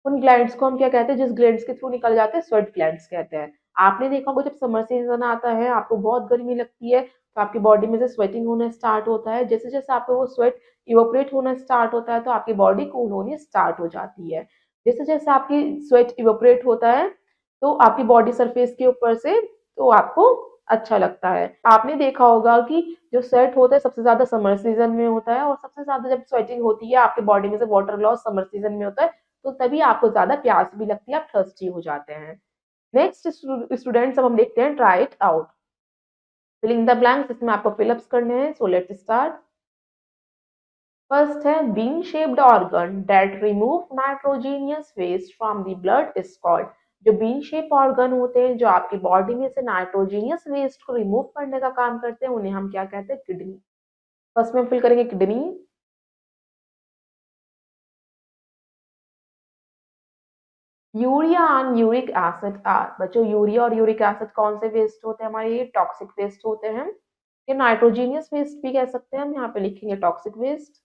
उन ग्लैंड्स को हम क्या कहते हैं? जिस ग्लैंड्स के थ्रू निकल जाते हैं, स्वेट ग्लैंड्स कहते हैं। आपने देखा होगा जब समर सीज़न आता है, आपको बहुत गर्मी लगती है, तो आपकी बॉडी में से स्वेटिंग होना स्टार्ट होता है। जैसे-जैसे आपको वो स्वेट इवेपोरेट होना स्टार्ट होता है, तो आपकी बॉडी कूल होनी स्टार्ट हो जाती है। जैसे-जैसे आपकी स्वेट इवेपोरेट होता है, तो आपकी बॉडी सरफेस के ऊपर से तो आपको अच्छा लगता है। आपने देखा होगा कि जो स्वेट होता है सबसे ज़्यादा समर सीज़न में होता है और सबसे ज़्यादा जब स्वेटिंग होती है, आपकी बॉडी में से वाटर लॉस समर सीज़न में होता है, तो तभी आपको ज़्यादा प्यास भी लगती है, आप थर्स्टी हो जाते हैं। नेक्स्ट स्टूडेंट्स अब हम देखते हैं try it out. Filling the blanks इसमें आपको फिलअप्स करने हैं, सो लेट्स स्टार्ट। फर्स्ट है bean shaped organ that remove nitrogenous waste from the blood is called. जो बीन शेप ऑर्गन होते हैं जो आपकी बॉडी में से नाइट्रोजीनियस वेस्ट को रिमूव करने का काम करते हैं, उन्हें हम क्या कहते हैं? किडनी। फर्स्ट में फिल करेंगे kidney. Urea and uric acid are. बच्चों यूरिया और यूरिक एसिड कौन से वेस्ट होते हैं? हमारे ये टॉक्सिक वेस्ट होते हैं। ये नाइट्रोजीनियस वेस्ट भी कह सकते हैं, हम यहाँ पे लिखेंगे टॉक्सिक वेस्ट।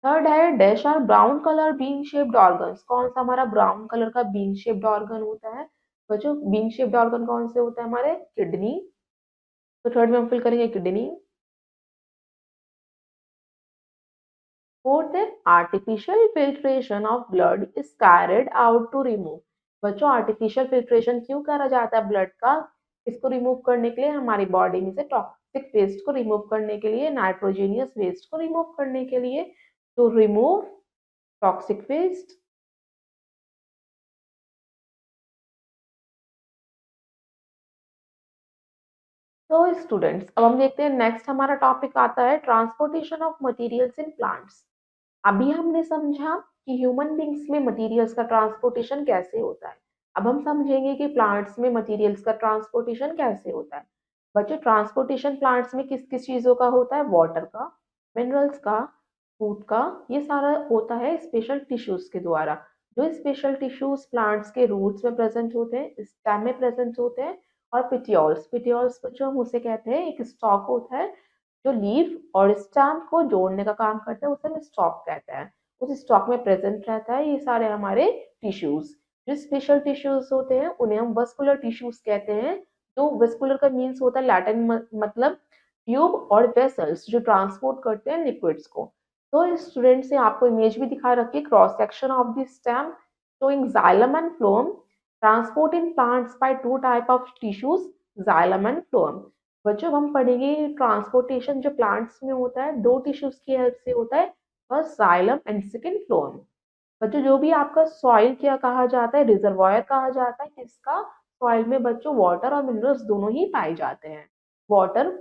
थर्ड है डैश और brown colour bean shaped organs. कौन सा हमारा ब्राउन कलर का बीन शेप्ड ऑर्गन होता है? बच्चों बीन शेप्ड ऑर्गन कौन से होते हैं? हमारे किडनी। तो थर्ड में हम फिल करेंगे किडनी। फोर्थ है artificial filtration of blood is carried out to remove. बच्चों आर्टिफिशियल फिल्ट्रेशन क्यों करा जाता है ब्लड का? इसको रिमूव करने के लिए, हमारी बॉडी में से टॉक्सिक वेस्ट को रिमूव करने के लिए, नाइट्रोजीनियस वेस्ट को रिमूव करने के लिए। To remove toxic waste. तो स्टूडेंट्स अब हम देखते हैं नेक्स्ट हमारा टॉपिक आता है transportation of materials in plants. अभी हमने समझा कि ह्यूमन बींग्स में मटेरियल्स का ट्रांसपोर्टेशन कैसे होता है। अब हम समझेंगे कि प्लांट्स में मटेरियल्स का ट्रांसपोर्टेशन कैसे होता है। बच्चों ट्रांसपोर्टेशन प्लांट्स में किस किस चीज़ों का होता है? वाटर का, मिनरल्स का, फूड का, ये सारा होता है स्पेशल टिश्यूज के द्वारा। जो स्पेशल टिश्यूज प्लांट्स के रूट्स में प्रेजेंट होते हैं, स्टेम में प्रेजेंट होते हैं, और पिटियोल्स, पिटियोल्स जो हम उसे कहते हैं एक स्टॉक होता है जो लीफ और स्टेम को जोड़ने का काम करता है, उसे हम स्टॉक कहते हैं। उस स्टॉक में प्रेजेंट रहता है ये सारे हमारे टिश्यूज। जो स्पेशल टिश्यूज होते हैं उन्हें हम वस्कुलर टिश्यूज कहते हैं। जो वस्कुलर का मीन्स होता है लैटिन मतलब ट्यूब और वेसल्स जो ट्रांसपोर्ट करते हैं लिक्विड्स को। तो स्टूडेंट्स ने आपको इमेज भी दिखा रखी है, cross section of the stem showing xylem and phloem transport in plants by two type of tissues, xylem and phloem। बच्चों हम पढ़ेंगे ट्रांसपोर्टेशन जो प्लांट्स में होता है दो टिश्यूज की हेल्प से होता है, first xylem and second phloem. बच्चों जो भी आपका सॉइल क्या कहा जाता है? रिजर्वायर कहा जाता है। किसका? सॉइल में बच्चों वाटर और मिनरल्स दोनों ही पाए जाते हैं। वाटर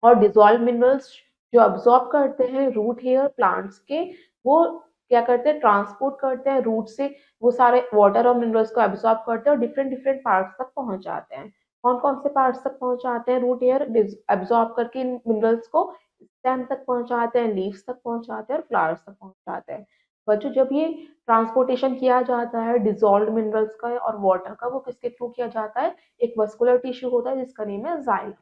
और डिजॉल्व मिनरल्स जो अब्सॉर्ब करते हैं रूट हेयर प्लांट्स के, वो क्या करते हैं? ट्रांसपोर्ट करते हैं रूट से। वो सारे वाटर और मिनरल्स को अब्सॉर्ब करते हैं और डिफरेंट डिफरेंट पार्ट्स तक पहुंच जाते हैं। कौन कौन से पार्ट्स तक पहुंचाते हैं? रूट हेयर अब्सॉर्ब करके इन मिनरल्स को स्टेम तक पहुंचाते हैं, लीव्स तक पहुंचाते हैं और फ्लावर्स तक पहुंचाते हैं। बच्चों जब ये ट्रांसपोर्टेशन किया जाता है डिजॉल्व मिनरल्स का और वाटर का, वो किसके थ्रू किया जाता है? एक वस्कुलर टिश्यू होता है जिसका नेम है जाइलम।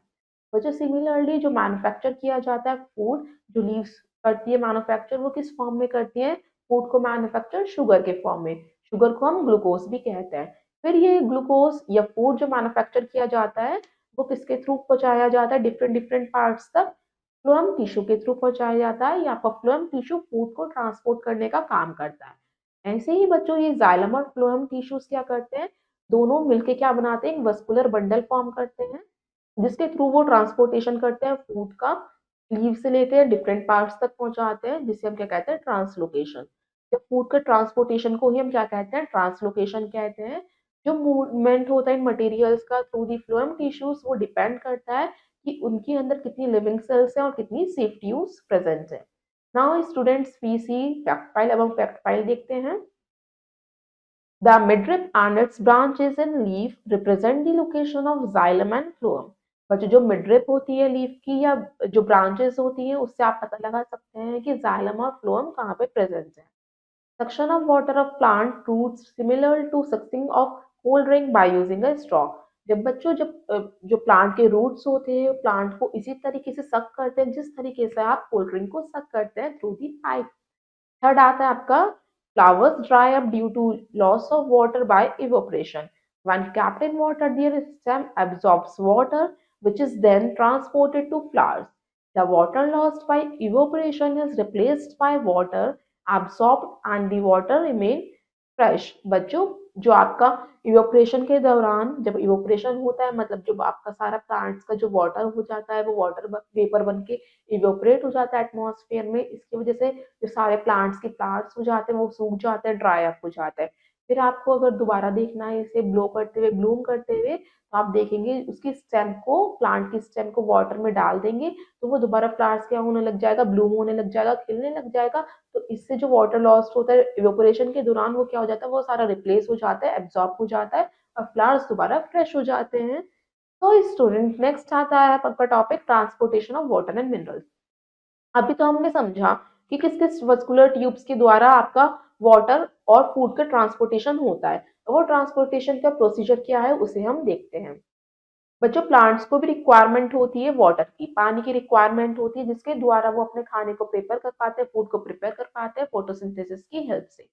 वजह सिमिलरली जो मैन्युफैक्चर किया जाता है फूड, जो लीव्स करती है मैन्युफैक्चर, वो किस फॉर्म में करती है? फूड को मैन्युफैक्चर शुगर के फॉर्म में। शुगर को हम ग्लूकोज भी कहते हैं। फिर ये ग्लूकोज या फूड जो मैन्युफैक्चर किया जाता है वो किसके थ्रू पहुंचाया जाता है डिफरेंट डिफरेंट पार्ट्स तक? फ्लोएम टिश्यू के थ्रू पहुंचाया जाता है। या फ्लोएम टिश्यू फूड को ट्रांसपोर्ट करने का काम करता है। ऐसे ही बच्चों ये जाइलम और फ्लोएम टिश्यूज क्या करते हैं? दोनों मिलके क्या बनाते हैं? एक वस्कुलर बंडल फॉर्म करते हैं जिसके थ्रू वो ट्रांसपोर्टेशन करते हैं फूड का। लीव से लेते हैं डिफरेंट पार्ट्स तक पहुंचाते हैं जिसे हम क्या कहते हैं? ट्रांसलोकेशन। जब फूड का ट्रांसपोर्टेशन को ही हम क्या कहते हैं? ट्रांसलोकेशन कहते हैं। जो मूवमेंट होता है इन मटेरियल्स का थ्रू दी फ्लोएम टिश्यूज, वो डिपेंड करता है कि उनके अंदर कितनी लिविंग सेल्स हैं और कितनी सेफ ट्यूब्स प्रेजेंट है। Now students we see fact file. अब हम फैक्ट फाइल देखते हैं। The midrib and its branches and leaf represent the location of xylem and phloem। बच्चों जो मिडरिप होती है लीफ की या जो ब्रांचेस होती हैं उससे आप पता लगा सकते हैं कि जाइलम और फ्लोएम कहाँ पे प्रेजेंट है। Suction of water of plant roots similar to sucking of cold drink by using a straw. जब बच्चों जो प्लांट के रूट्स होते हैं प्लांट को इसी तरीके से सक करते हैं जिस तरीके से आप कोल्ड ड्रिंक को सक करते हैं थ्रू दी पाइप। थर्ड आता है आपका flowers dry up due to loss of water by evaporation. When kept in water, their stem absorbs water, which is then transported to flowers. The water lost by evaporation is replaced by water absorbed and the water remain fresh. बच्चों जो आपका evaporation के दौरान जब evaporation होता है मतलब जब आपका सारा प्लांट्स का जो वाटर हो जाता है वो वाटर वेपर बन के इवोपरेट हो जाता है एटमॉस्फेयर में। इसकी वजह से जो सारे प्लांट्स के फ्लावर्स हो जाते हैं वो सूख जाते हैं ड्राई अप हो जाते हैं। फिर आपको अगर दोबारा देखना है इसे ब्लो करते हुए ब्लूम करते हुए तो आप देखेंगे उसकी स्टेम को प्लांट की स्टेम को वाटर में डाल देंगे तो वो दोबारा फ्लावर्स क्या होने लग जाएगा ब्लूम होने लग जाएगा खिलने लग जाएगा। तो इससे जो वाटर लॉस्ट होता है इवेपोरेशन के दौरान वो क्या हो जाता है वो सारा रिप्लेस हो जाता है एब्जॉर्ब हो जाता है और फ्लावर्स दोबारा फ्रेश हो जाते हैं। तो स्टूडेंट नेक्स्ट आता है आपका topic transportation of water and minerals. अभी तो हमने समझा कि किस किस वस्कुलर ट्यूब्स के द्वारा आपका वाटर और फूड का ट्रांसपोर्टेशन होता है। तो वो ट्रांसपोर्टेशन का प्रोसीजर क्या है उसे हम देखते हैं। बच्चों प्लांट्स को भी रिक्वायरमेंट होती है वाटर की पानी की रिक्वायरमेंट होती है जिसके द्वारा वो अपने खाने को प्रिपेयर कर पाते हैं फूड को प्रिपेयर कर पाते हैं फोटोसिंथेसिस की हेल्प से।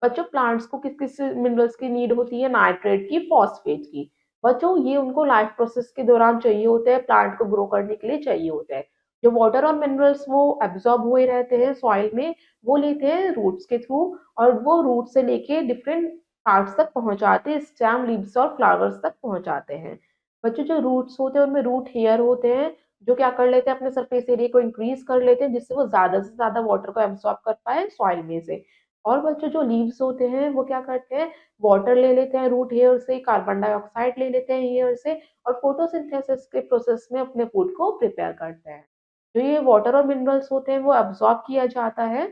बच्चों प्लांट्स को किस किस मिनरल्स की नीड होती है नाइट्रेट की फॉस्फेट की। बच्चों ये उनको लाइफ प्रोसेस के दौरान चाहिए होते हैं प्लांट को ग्रो करने के लिए चाहिए होते हैं। जो वाटर और मिनरल्स वो एब्जॉर्ब हुए रहते हैं सॉइल में वो लेते हैं रूट्स के थ्रू और वो रूट से लेके डिफरेंट पार्ट्स तक पहुंचाते हैं स्टेम लीव्स और फ्लावर्स तक पहुंचाते हैं। बच्चों जो रूट्स होते हैं उनमें रूट हेयर होते हैं जो क्या कर लेते हैं अपने सरफेस एरिया को इंक्रीज कर लेते हैं जिससे वो ज्यादा से ज्यादा वाटर को एब्सॉर्ब कर पाए सॉइल में से। और बच्चों जो लीव्स होते हैं वो क्या करते हैं वाटर ले लेते हैं रूट हेयर से कार्बन डाइऑक्साइड ले लेते हैं हेयर से और फोटोसिंथेसिस के प्रोसेस में अपने फूड को प्रिपेयर करते हैं। जो ये वाटर और मिनरल्स होते हैं वो एब्सॉर्ब किया जाता है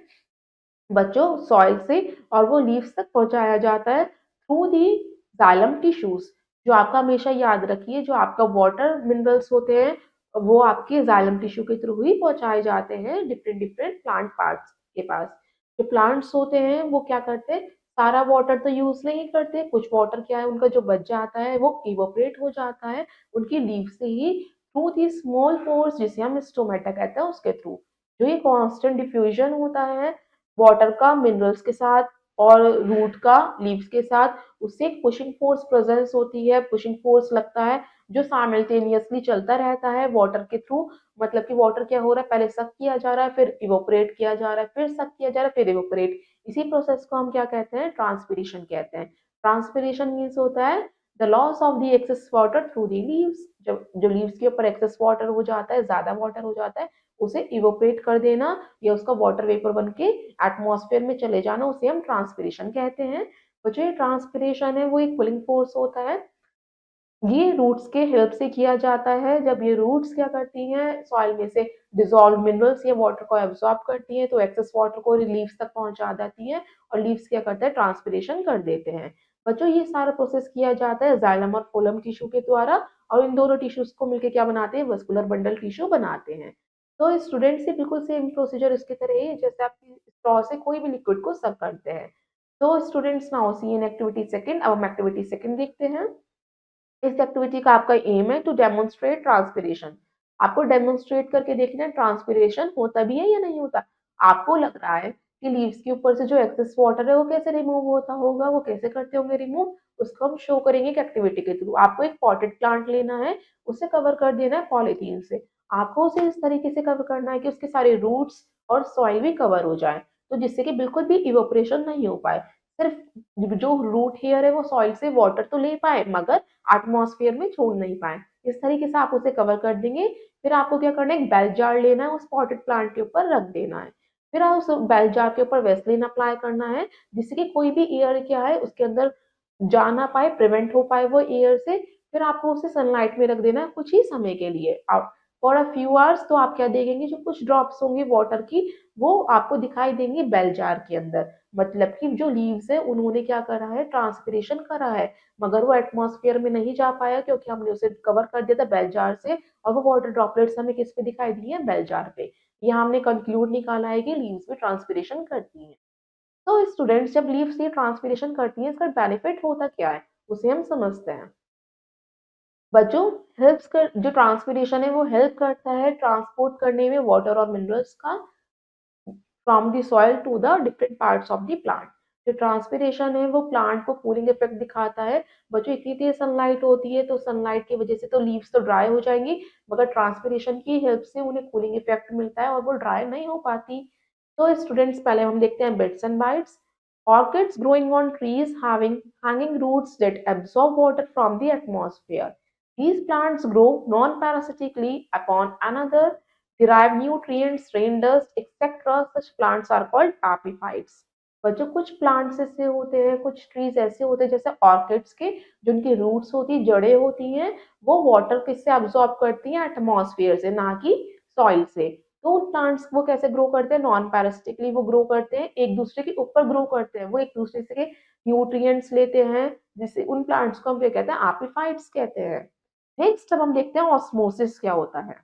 बच्चों सॉइल से और वो लीव्स तक पहुंचाया जाता है थ्रू दी जाइलम टिश्यूज। जो आपका हमेशा याद रखिए जो आपका वाटर मिनरल्स होते हैं वो आपके जाइलम टिश्यू के थ्रू ही पहुंचाए जाते हैं डिफरेंट डिफरेंट प्लांट पार्ट्स के पास। जो प्लांट्स होते हैं वो क्या करते हैं सारा वाटर तो यूज नहीं करते कुछ वाटर क्या है उनका जो बच जाता है वो इवोपरेट हो जाता है उनकी लीव से ही थ्रू दी स्मॉल पोर्स जिसे हम स्टोमेटा कहते हैं उसके थ्रू। जो ये कॉन्स्टेंट डिफ्यूजन होता है वाटर का मिनरल्स के साथ और रूट का लीव्स के साथ उससे एक पुशिंग फोर्स प्रेजेंस होती है पुशिंग फोर्स लगता है जो साइमल्टेनियसली चलता रहता है वाटर के थ्रू। मतलब कि वाटर क्या हो रहा है पहले सक किया जा रहा है फिर इवोपरेट किया जा रहा है फिर सक किया जा रहा है फिर इवोपरेट। इसी प्रोसेस को हम क्या कहते हैं ट्रांसपिरेशन कहते हैं। ट्रांसपिरेशन मीन्स होता है the loss of the excess water through the leaves. जब जो लीव्स के ऊपर एक्सेस वाटर हो जाता है ज्यादा वाटर हो जाता है उसे इवोपरेट कर देना या उसका वाटर वेपर बन के एटमॉस्फेयर में चले जाना उसे हम ट्रांसपिरेशन कहते हैं। और जो ये ट्रांसपिरेशन है वो एक पुलिंग फोर्स होता है ये रूट्स के हेल्प से किया जाता है। जब ये रूट्स क्या करती हैं सॉइल में से डिसॉल्व मिनरल्स या वाटर को एब्सॉर्ब करती हैं तो एक्सेस वाटर को लीव्स तक पहुंचा देती हैं और लीव्स क्या करते हैं ट्रांसपिरेशन कर देते हैं। बच्चों ये सारा प्रोसेस किया जाता है जाइलम और फोलम टिश्यू के द्वारा और इन दोनों टिश्यूज को मिलकर क्या बनाते हैं वस्कुलर बंडल टिश्यू बनाते हैं। तो स्टूडेंट से बिल्कुल सेम प्रोसीजर इसके तरह ही है, जैसे आप स्ट्रॉ से कोई भी लिक्विड को सक करते हैं। तो students now C in activity second. अब हम एक्टिविटी सेकंड देखते हैं। इस एक्टिविटी का आपका एम है टू डेमोन्स्ट्रेट ट्रांसपिरेशन। आपको डेमोन्स्ट्रेट करके देखना है ट्रांसपिरेशन होता भी है या नहीं होता। आपको लग रहा है कि लीव्स के ऊपर से जो एक्सेस वाटर है वो कैसे रिमूव होता होगा वो कैसे करते होंगे रिमूव उसको हम शो करेंगे एक एक्टिविटी के थ्रू। आपको एक पॉटेड प्लांट लेना है उसे कवर कर देना है पॉलीथीन से। आपको उसे इस तरीके से कवर करना है कि उसके सारे रूट्स और सॉइल भी कवर हो जाए तो जिससे कि बिल्कुल भी इवोपरेशन नहीं हो पाए। सिर्फ जो रूट हेयर है वो सॉइल से वाटर तो ले पाए मगर एटमॉस्फेयर में छोड़ नहीं पाए। इस तरीके से आप उसे कवर कर देंगे। फिर आपको क्या करना है एक बेल जार लेना है उस पॉटेड प्लांट के ऊपर रख देना है। फिर आप उस बेल जार के ऊपर वेस्लिन अप्लाई करना है जिससे कि कोई भी एयर क्या है उसके अंदर जा ना पाए प्रिवेंट हो पाए वो एयर से। फिर आपको उसे सनलाइट में रख देना है कुछ ही समय के लिए फॉर अ फ्यू आवर्स। तो आप क्या देखेंगे जो कुछ ड्रॉप्स होंगे वाटर की वो आपको दिखाई देंगे बेल जार के अंदर। मतलब कि जो लीव्स है उन्होंने क्या करा है ट्रांसपिरेशन करा है मगर वो एटमॉस्फेयर में नहीं जा पाया क्योंकि हमने उसे कवर कर दिया था बेल जार से और वो वाटर ड्रॉपलेट्स हमें किस पे दिखाई दिए हैं बेल जार पे। यहाँ हमने कंक्लूड निकाला है कि लीव्स में ट्रांसपिरेशन करती हैं। तो स्टूडेंट्स जब लीव्स ये ट्रांसपिरेशन करती हैं इसका बेनिफिट होता क्या है। उसे हम समझते हैं। बच्चों, हेल्प्स कर जो ट्रांसपीरेशन है वो हेल्प करता है ट्रांसपोर्ट करने में वाटर और मिनरल्स का from the soil to the different parts of the plant. जो ट्रांसपीरेशन है वो प्लांट को कूलिंग इफेक्ट दिखाता है। बच्चों, इतनी तेज सनलाइट होती है तो सनलाइट की वजह से तो लीव्स तो ड्राई हो जाएंगी, मगर ट्रांसपीरेशन की हेल्प से उन्हें कूलिंग इफेक्ट मिलता है और वो ड्राई नहीं हो पाती। तो स्टूडेंट्स, पहले हम देखते हैं bits and bytes. Orchids growing on trees having hanging roots that absorb water from the atmosphere. These plants grow non-parasitically upon another, derive nutrients, rain dust, etc. Such plants are called epiphytes. बच्चों, कुछ plants ऐसे होते हैं, कुछ trees ऐसे होते हैं जैसे ऑर्किड्स के, जिनकी रूट्स होती, जड़ें होती हैं, वो वाटर किससे अब्सॉर्ब करती हैं? एटमॉस्फेयर से, ना कि सॉइल से। तो उन प्लांट्स वो कैसे ग्रो करते हैं? नॉन पैरासिटिकली वो ग्रो करते हैं, एक दूसरे के ऊपर ग्रो करते हैं, वो एक दूसरे से न्यूट्रिएंट्स लेते हैं, जिससे उन प्लांट्स को हम क्या कहते हैं? एपिफाइट्स कहते हैं। नेक्स्ट अब हम देखते हैं ऑस्मोसिस क्या होता है।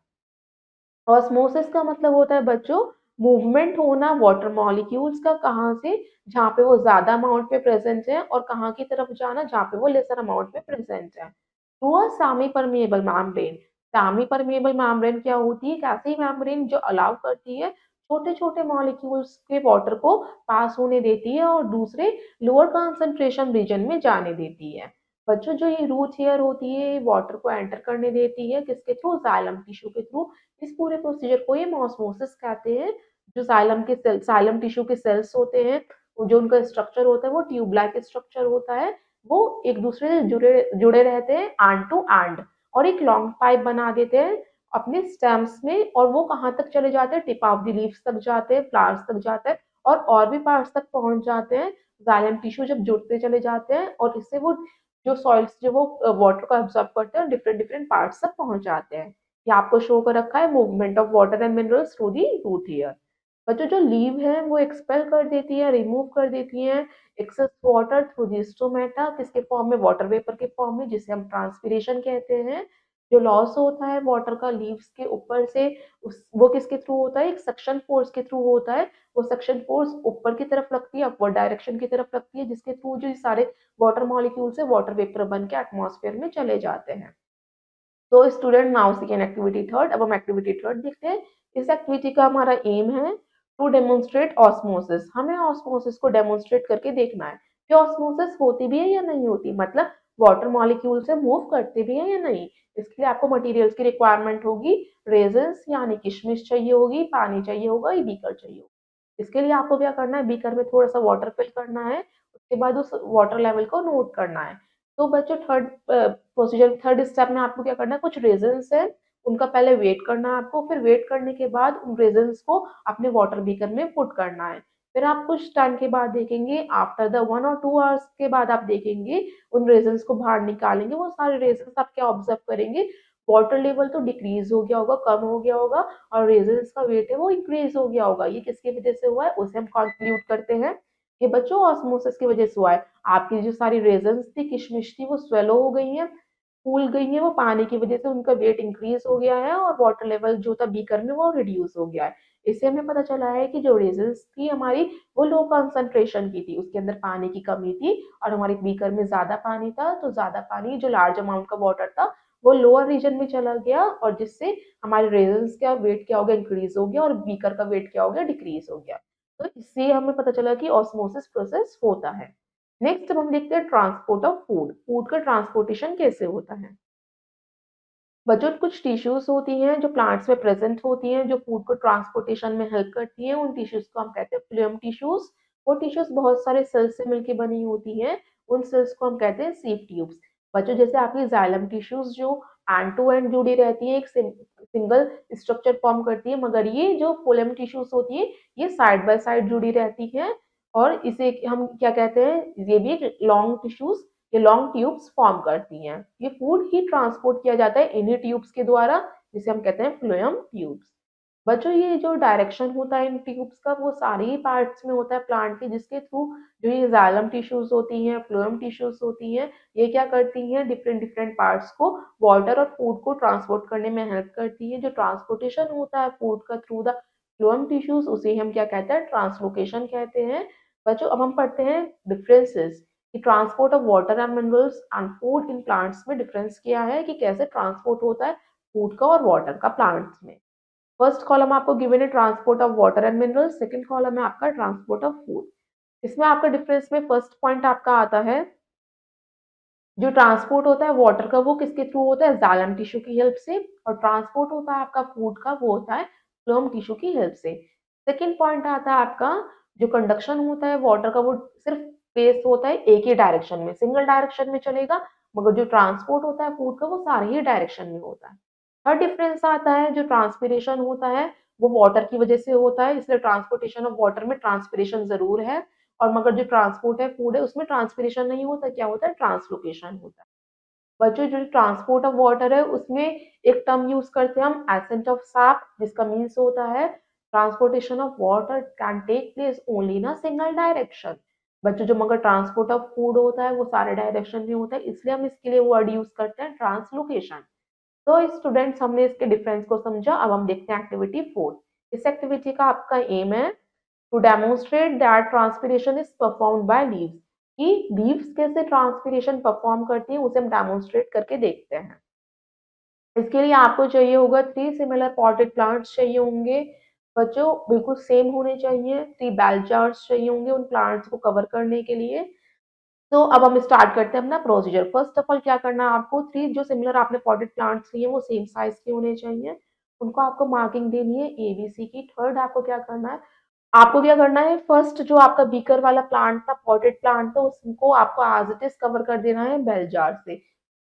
ऑस्मोसिस का मतलब होता है बच्चों, मूवमेंट होना वाटर मॉलिक्यूल्स का, कहाँ से? जहाँ पे वो ज्यादा अमाउंट में प्रेजेंट है, और कहाँ की तरफ जाना? जहाँ पे वो लेसर अमाउंट में प्रेजेंट है। Through a semi permeable membrane. Semi permeable membrane क्या होती है? एक ऐसी मेम्ब्रेन जो अलाउ करती है छोटे छोटे मॉलिक्यूल्स के वाटर को पास होने देती है और दूसरे लोअर कंसंट्रेशन रीजन में जाने देती है। बच्चों, जो ये रूट हेयर होती है वाटर को एंटर करने देती है, किसके थ्रू? जाइलम टिश्यू के थ्रू। इस पूरे प्रोसीजर को ये ऑस्मोसिस कहते हैं। जो जाइलम के सेल, जाइलम टिश्यू के सेल्स होते हैं, जो उनका स्ट्रक्चर होता है वो ट्यूब लाइक स्ट्रक्चर होता है। वो एक दूसरे से जुड़े जुड़े रहते हैं एंड टू एंड, और एक लॉन्ग पाइप बना देते हैं अपने स्टेम्स में, और वो कहाँ तक चले जाते हैं? टिप ऑफ द लीव्स तक जाते हैं, फ्लावर्स तक जाते हैं, और भी पार्ट्स तक पहुंच जाते हैं। जाइलम टिश्यू जब जुड़ते चले जाते हैं, और इससे वो जो सॉइल्स जो वो वाटर को एब्जॉर्ब करते हैं, डिफरेंट डिफरेंट पार्ट्स तक पहुंच जाते हैं। ये आपको शो कर रखा है movement of water and minerals through the root hair. बच्चों, जो लीव है वो एक्सपेल कर देती है, रिमूव कर देती है excess water through the stomata, किसके फॉर्म में? वाटर वेपर के फॉर्म में, जिसे हम ट्रांसपीरेशन कहते हैं। जो लॉस होता है वाटर का लीव्स के ऊपर से, वो किसके थ्रू होता है? एक सक्शन फोर्स के थ्रू होता है। वो सक्शन फोर्स ऊपर की तरफ लगती है, अपवर्ड डायरेक्शन की तरफ लगती है, जिसके थ्रू जो सारे वाटर मॉलिक्यूल्स है वाटर वेपर बन के एटमॉस्फेयर में चले जाते हैं। तो student, now second activity third. अब हम एक्टिविटी थर्ड देखते हैं। इस एक्टिविटी का हमारा एम है टू डेमोन्स्ट्रेट ऑस्मोसिस। हमें ऑस्मोसिस को डेमोन्स्ट्रेट करके देखना है कि ऑस्मोसिस होती भी है या नहीं होती, मतलब वाटर मॉलिक्यूल से मूव करते भी है या नहीं। इसके लिए आपको मटेरियल्स की रिक्वायरमेंट होगी। रेजन्स यानी किशमिश चाहिए होगी, पानी चाहिए होगा, ये बीकर चाहिए होगा। इसके लिए आपको क्या करना है? बीकर में थोड़ा सा वाटर फिल करना है, उसके बाद उस वाटर लेवल को नोट करना है। तो बच्चों, थर्ड प्रोसीजर, थर्ड स्टेप में आपको क्या करना है? कुछ रेजन्स है, उनका पहले वेट करना है आपको, फिर वेट करने के बाद उन रेजन्स को अपने वाटर बीकर में पुट करना है। फिर आप कुछ टाइम के बाद देखेंगे, आफ्टर द 1 और 2 आवर्स के बाद आप देखेंगे उन रेजन्स को बाहर निकालेंगे। वो सारे रेजन्स आप क्या ऑब्जर्व करेंगे? वाटर लेवल तो डिक्रीज हो गया होगा, कम हो गया होगा, और रेजन्स का वेट है वो इंक्रीज हो गया होगा। ये किसकी वजह से हुआ है? उसे हम कंक्लूड करते हैं कि बच्चों ऑस्मोसिस की वजह से हुआ है। आपकी जो सारी रेजन्स थी, किशमिश थी, वो स्वेलो हो गई हैं, फूल गई हैं, वो पानी की वजह से उनका वेट इंक्रीज हो गया है, और वाटर लेवल जो था बीकर में वो रिड्यूस हो गया है। इससे हमें पता चला है कि जो रेजन्स थी हमारी, वो लो कंसंट्रेशन की थी, उसके अंदर पानी की कमी थी, और हमारे बीकर में ज्यादा पानी था, तो ज्यादा पानी जो लार्ज अमाउंट का वाटर था वो लोअर रीजन में चला गया, और जिससे हमारे रेजन्स का वेट क्या हो गया? इंक्रीज हो गया, और बीकर का वेट क्या हो गया? डिक्रीज हो गया। तो इससे हमें पता चला कि ऑस्मोसिस प्रोसेस होता है। नेक्स्ट अब हम देखते हैं ट्रांसपोर्ट ऑफ फूड। फूड का ट्रांसपोर्टेशन कैसे होता है। बजट कुछ टिश्यूज होती हैं जो प्लांट्स में प्रेजेंट होती हैं, जो फूड को ट्रांसपोर्टेशन में हेल्प करती हैं। उन टिश्यूज को हम कहते हैं फ्लोएम टिश्यूज। वो टिश्यूज बहुत सारे सेल्स से मिलकर बनी होती हैं। उन सेल्स को हम कहते हैं सीव ट्यूब्स। बच्चों, जैसे आपकी जाइलम टिश्यूज जो एंड टू एंड जुड़ी रहती है, एक सिंगल स्ट्रक्चर फॉर्म करती है, मगर ये जो फ्लोएम टिश्यूज होती है ये साइड बाय साइड जुड़ी रहती है, और इसे हम क्या कहते हैं? ये भी लॉन्ग टिश्यूज, ये लॉन्ग ट्यूब्स फॉर्म करती हैं। ये फूड ही ट्रांसपोर्ट किया जाता है इन्हीं ट्यूब्स के द्वारा, जिसे हम कहते हैं फ्लोएम ट्यूब्स। बच्चों, ये जो डायरेक्शन होता है इन ट्यूब्स का वो सारे ही पार्ट्स में होता है प्लांट के, जिसके थ्रू जो ये जाइलम टिश्यूज होती हैं, फ्लोएम टिश्यूज होती हैं, ये क्या करती हैं? डिफरेंट डिफरेंट पार्ट्स को, वाटर और फूड को ट्रांसपोर्ट करने में हेल्प करती है। जो ट्रांसपोर्टेशन होता है फूड का थ्रू द फ्लोएम टिश्यूज, उसे हम क्या कहते हैं? ट्रांसलोकेशन कहते हैं। बच्चों, अब हम पढ़ते हैं डिफरेंसेस। कि transport of water and minerals and food in plants में डिफरेंस किया है कि कैसे ट्रांसपोर्ट होता है फूड का और वाटर का प्लांट्स में। फर्स्ट कॉलम आपको गिवन है transport of water and minerals, second column है आपका ट्रांसपोर्ट ऑफ फूड। इसमें आपका डिफरेंस में फर्स्ट पॉइंट आपका आता है जो ट्रांसपोर्ट होता है वाटर का वो किसके थ्रू होता है, जाइलम टिश्यू की हेल्प से, और ट्रांसपोर्ट होता है आपका फूड का वो होता है फ्लोएम टिश्यू की हेल्प से। सेकंड पॉइंट आता है आपका जो कंडक्शन होता है वाटर का वो सिर्फ फेस होता है एक ही डायरेक्शन में, सिंगल डायरेक्शन में चलेगा, मगर जो ट्रांसपोर्ट होता है फूड का वो सारे ही डायरेक्शन में होता है। थर्ड डिफरेंस आता है जो ट्रांसपिरेशन होता है वो वाटर की वजह से होता है, इसलिए ट्रांसपोर्टेशन ऑफ वाटर में ट्रांसपिरेशन जरूर है, और मगर जो ट्रांसपोर्ट है फूड है उसमें ट्रांसपिरेशन नहीं होता, क्या होता है ट्रांसलोकेशन होता है। बच्चों जो ट्रांसपोर्ट ऑफ वाटर है उसमें एक टर्म यूज करते हैं हम एसेंट ऑफ सैप, जिसका मीन्स होता है transportation of water can take place only in a single direction. बच्चों जो मगर ट्रांसपोर्ट ऑफ फूड होता है वो सारे डायरेक्शन में होता है, इसलिए हम इसके लिए वर्ड यूज करते हैं ट्रांसलोकेशन। तो स्टूडेंट्स हमने इसके डिफरेंस को समझा, अब हम देखते हैं एक्टिविटी 4। इस एक्टिविटी का आपका एम है to demonstrate that transpiration is performed by leaves, कि लीव्स कैसे ट्रांसपिरेशन परफॉर्म करती हैं उसे हम डेमोन्स्ट्रेट करके देखते हैं। इसके लिए आपको चाहिए होगा 3 सिमिलर पॉटेड प्लांट्स चाहिए होंगे बच्चों, बिल्कुल सेम होने चाहिए, 3 बेल जार्स चाहिए होंगे उन प्लांट्स को कवर करने के लिए। तो अब हम स्टार्ट करते हैं अपना प्रोसीजर। फर्स्ट ऑफ ऑल क्या करना है आपको, 3 जो सिमिलर आपने पॉटेड प्लांट्स लिए वो सेम साइज के होने चाहिए, उनको आपको मार्किंग देनी है ABC की। थर्ड आपको क्या करना है, फर्स्ट जो आपका बीकर वाला प्लांट था, पॉटेड प्लांट था, उसको आपको एज इट इज कवर कर देना है बेल जार से।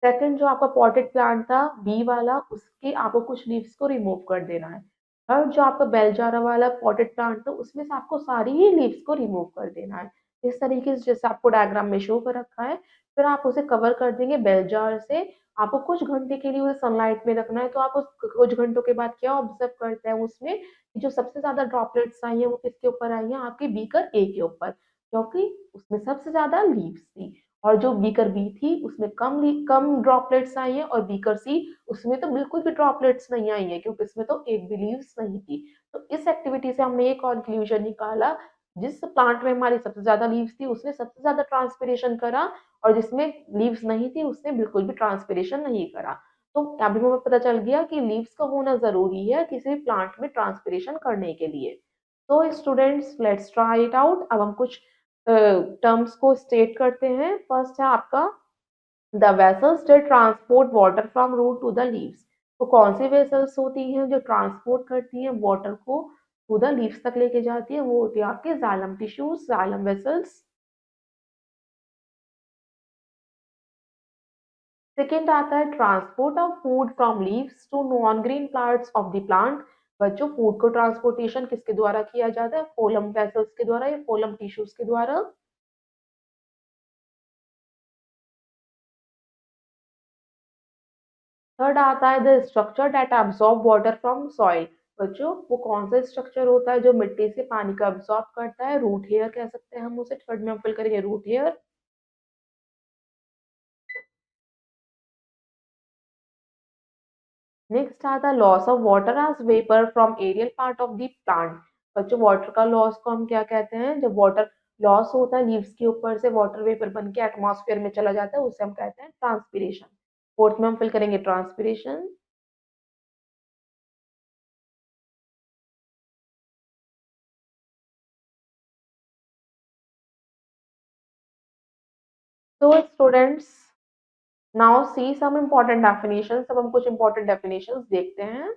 सेकंड जो आपका पॉटेड प्लांट था बी वाला, उसके आपको कुछ लीव्स को रिमूव कर देना है। थर्ड जो आपका बेल जार वाला पॉटेड प्लांट था उसमें से आपको सारी ही लीव्स को रिमूव कर देना है, इस तरीके से जैसे आपको डायग्राम में शो कर रखा है। फिर आप उसे कवर कर देंगे बेल जार से। आपको कुछ घंटे के लिए उसे सनलाइट में रखना है, तो आप उस कुछ घंटों के बाद क्या ऑब्जर्व करते हैं उसमें जो सबसे ज्यादा ड्रॉपलेट्स आई है वो किसके ऊपर आई है, आपके बीकर ए के ऊपर, क्योंकि उसमें सबसे ज्यादा लीव्स थी। और जो बीकर बी थी उसमें कम ड्रॉपलेट्स आई है, और बीकर सी उसमें तो बिल्कुल भी ड्रॉपलेट्स नहीं आई है क्योंकि इसमें तो एक भी लीव्स नहीं थी। तो इस एक्टिविटी से हमने ये कंक्लूजन निकाला, जिस प्लांट में हमारी सबसे ज्यादा लीव्स थी उसने सबसे ज्यादा ट्रांसपिरेशन करा, और जिसमें लीव्स नहीं थी उसने बिल्कुल भी ट्रांसपिरेशन नहीं करा। तो अभी हमें पता चल गया कि लीव्स का होना जरूरी है किसी भी प्लांट में ट्रांसपिरेशन करने के लिए। तो students let's try it out. अब हम कुछ टर्म्स को स्टेट करते हैं। फर्स्ट है आपका the vessels that transport water from root to the leaves. तो कौन सी वेसल्स होती हैं जो ट्रांसपोर्ट करती हैं वाटर को टू द लीव्स तक लेके जाती है, वो होती है आपके xylem tissues, xylem vessels. Second आता है transport of food from leaves to non green parts of the plant. बच्चों फूड को ट्रांसपोर्टेशन किसके द्वारा किया जाता है, फोलम वेसल्स के द्वारा या फोलम टिश्यूज के द्वारा। थर्ड आता है the structure that absorb water from soil. बच्चों वो कौन सा स्ट्रक्चर होता है जो मिट्टी से पानी को अब्सॉर्ब करता है, रूट हेयर कह सकते हैं हम उसे, थर्ड में हम फिल करेंगे रूट हेयर। नेक्स्ट आता है loss of water as vapour from aerial part of the plant. बच्चों वाटर का लॉस को हम क्या कहते हैं, जब वाटर लॉस होता है लीव्स के ऊपर से वाटर वेपर बन के एटमॉस्फेयर में चला जाता है उसे हम कहते हैं ट्रांसपिरेशन। फोर्थ में हम फिल करेंगे ट्रांसपिरेशन। तो students now see some important definitions. अब हम कुछ इम्पोर्टेंट डेफिनेशंस देखते हैं।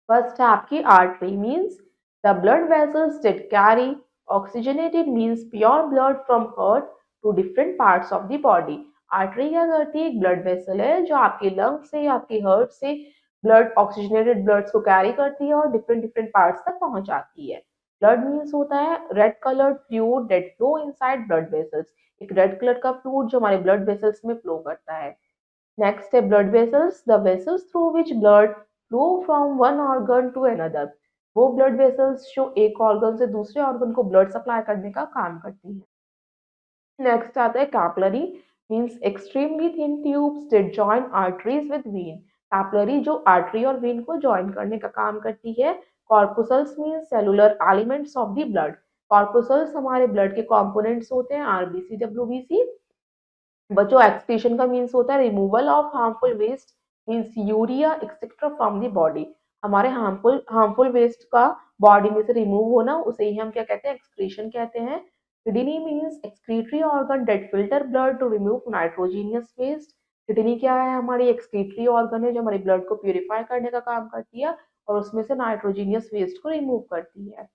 फर्स्ट है आपकी artery means the blood vessels that carry oxygenated means pure blood from heart to different parts of the body. Artery क्या करती है, एक ब्लड वेसल है जो आपके लंग से आपके हार्ट से ब्लड ऑक्सीजनेटेड ब्लड्स को कैरी करती है और डिफरेंट डिफरेंट पार्ट्स तक पहुंच जाती है। ब्लड मीन्स होता है red coloured fluid that flow inside blood vessels, एक रेड कलर का फ्लूइड जो हमारे ब्लड वेसल्स में फ्लो करता है। नेक्स्ट है blood vessels, the vessels through which blood flow from one organ to another. वो ब्लड वेसल्स जो एक ऑर्गन से दूसरे ऑर्गन को ब्लड सप्लाई करने का काम करती है। नेक्स्ट आता है capillary means extremely thin tubes that join arteries with vein. Capillary जो आर्टरी और वेन को जॉइन करने का काम करती है। Corpuscles means cellular elements of the blood. Corpuscles हमारे ब्लड के कंपोनेंट्स होते हैं, आरबीसी, डब्ल्यूबीसी। बच्चों एक्सक्रीशन का मीन्स होता है removal of harmful waste, means urea etcetera from the body. हमारे हार्मफुल हार्मफुल वेस्ट का बॉडी में से रिमूव होना, उसे ही हम क्या कहते हैं, एक्सक्रीशन कहते हैं। Kidney means excretory organ that filter blood to remove nitrogenous waste. Kidney क्या है, हमारी एक्सक्रीटरी ऑर्गन है जो हमारे ब्लड को प्यूरिफाई करने का काम करती है और उसमें से नाइट्रोजीनियस वेस्ट को रिमूव करती है।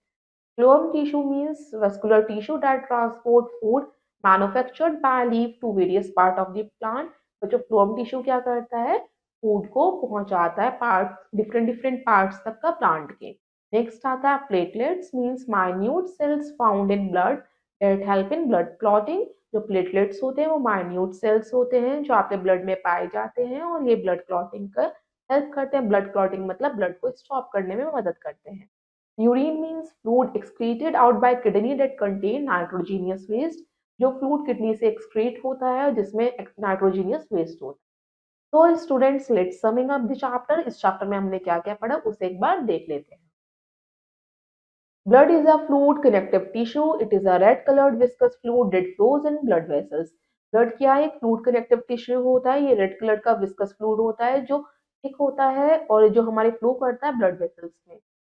Phloem tissue means vascular tissue that transport food manufactured by leaf to various part of the plant। तो जो phloem tissue क्या करता है, फूड को पहुंचाता है पार्ट, डिफरेंट डिफरेंट पार्ट्स तक का प्लांट के। नेक्स्ट आता है platelets, means minute cells found in blood that help in blood clotting. जो प्लेटलेट्स होते हैं वो माइन्यूट सेल्स होते हैं जो आपके ब्लड में पाए जाते हैं और ये ब्लड क्लॉटिंग का हेल्प करते हैं। ब्लड क्लॉटिंग मतलब ब्लड को स्टॉप करने में मदद करते हैं। Urine means fluid excreted out by kidney that contain nitrogenous waste। जो फ्लूइड किडनी से एक्सक्रीट होता है जिसमें नाइट्रोजीनियस वेस्ट होता है। तो students, let's summing up the chapter. इस चैप्टर में हमने क्या क्या पढ़ा उसे एक बार देख लेते हैं। Blood is a fluid connective tissue. It is a red colored viscous fluid that flows in blood vessels। Blood क्या है, फ्लूइड कनेक्टिव टिश्यू होता है, ये रेड कलर का विस्कस फ्लूइड होता है जो थिक होता है और जो हमारे फ्लो करता है ब्लड वेसल्स में।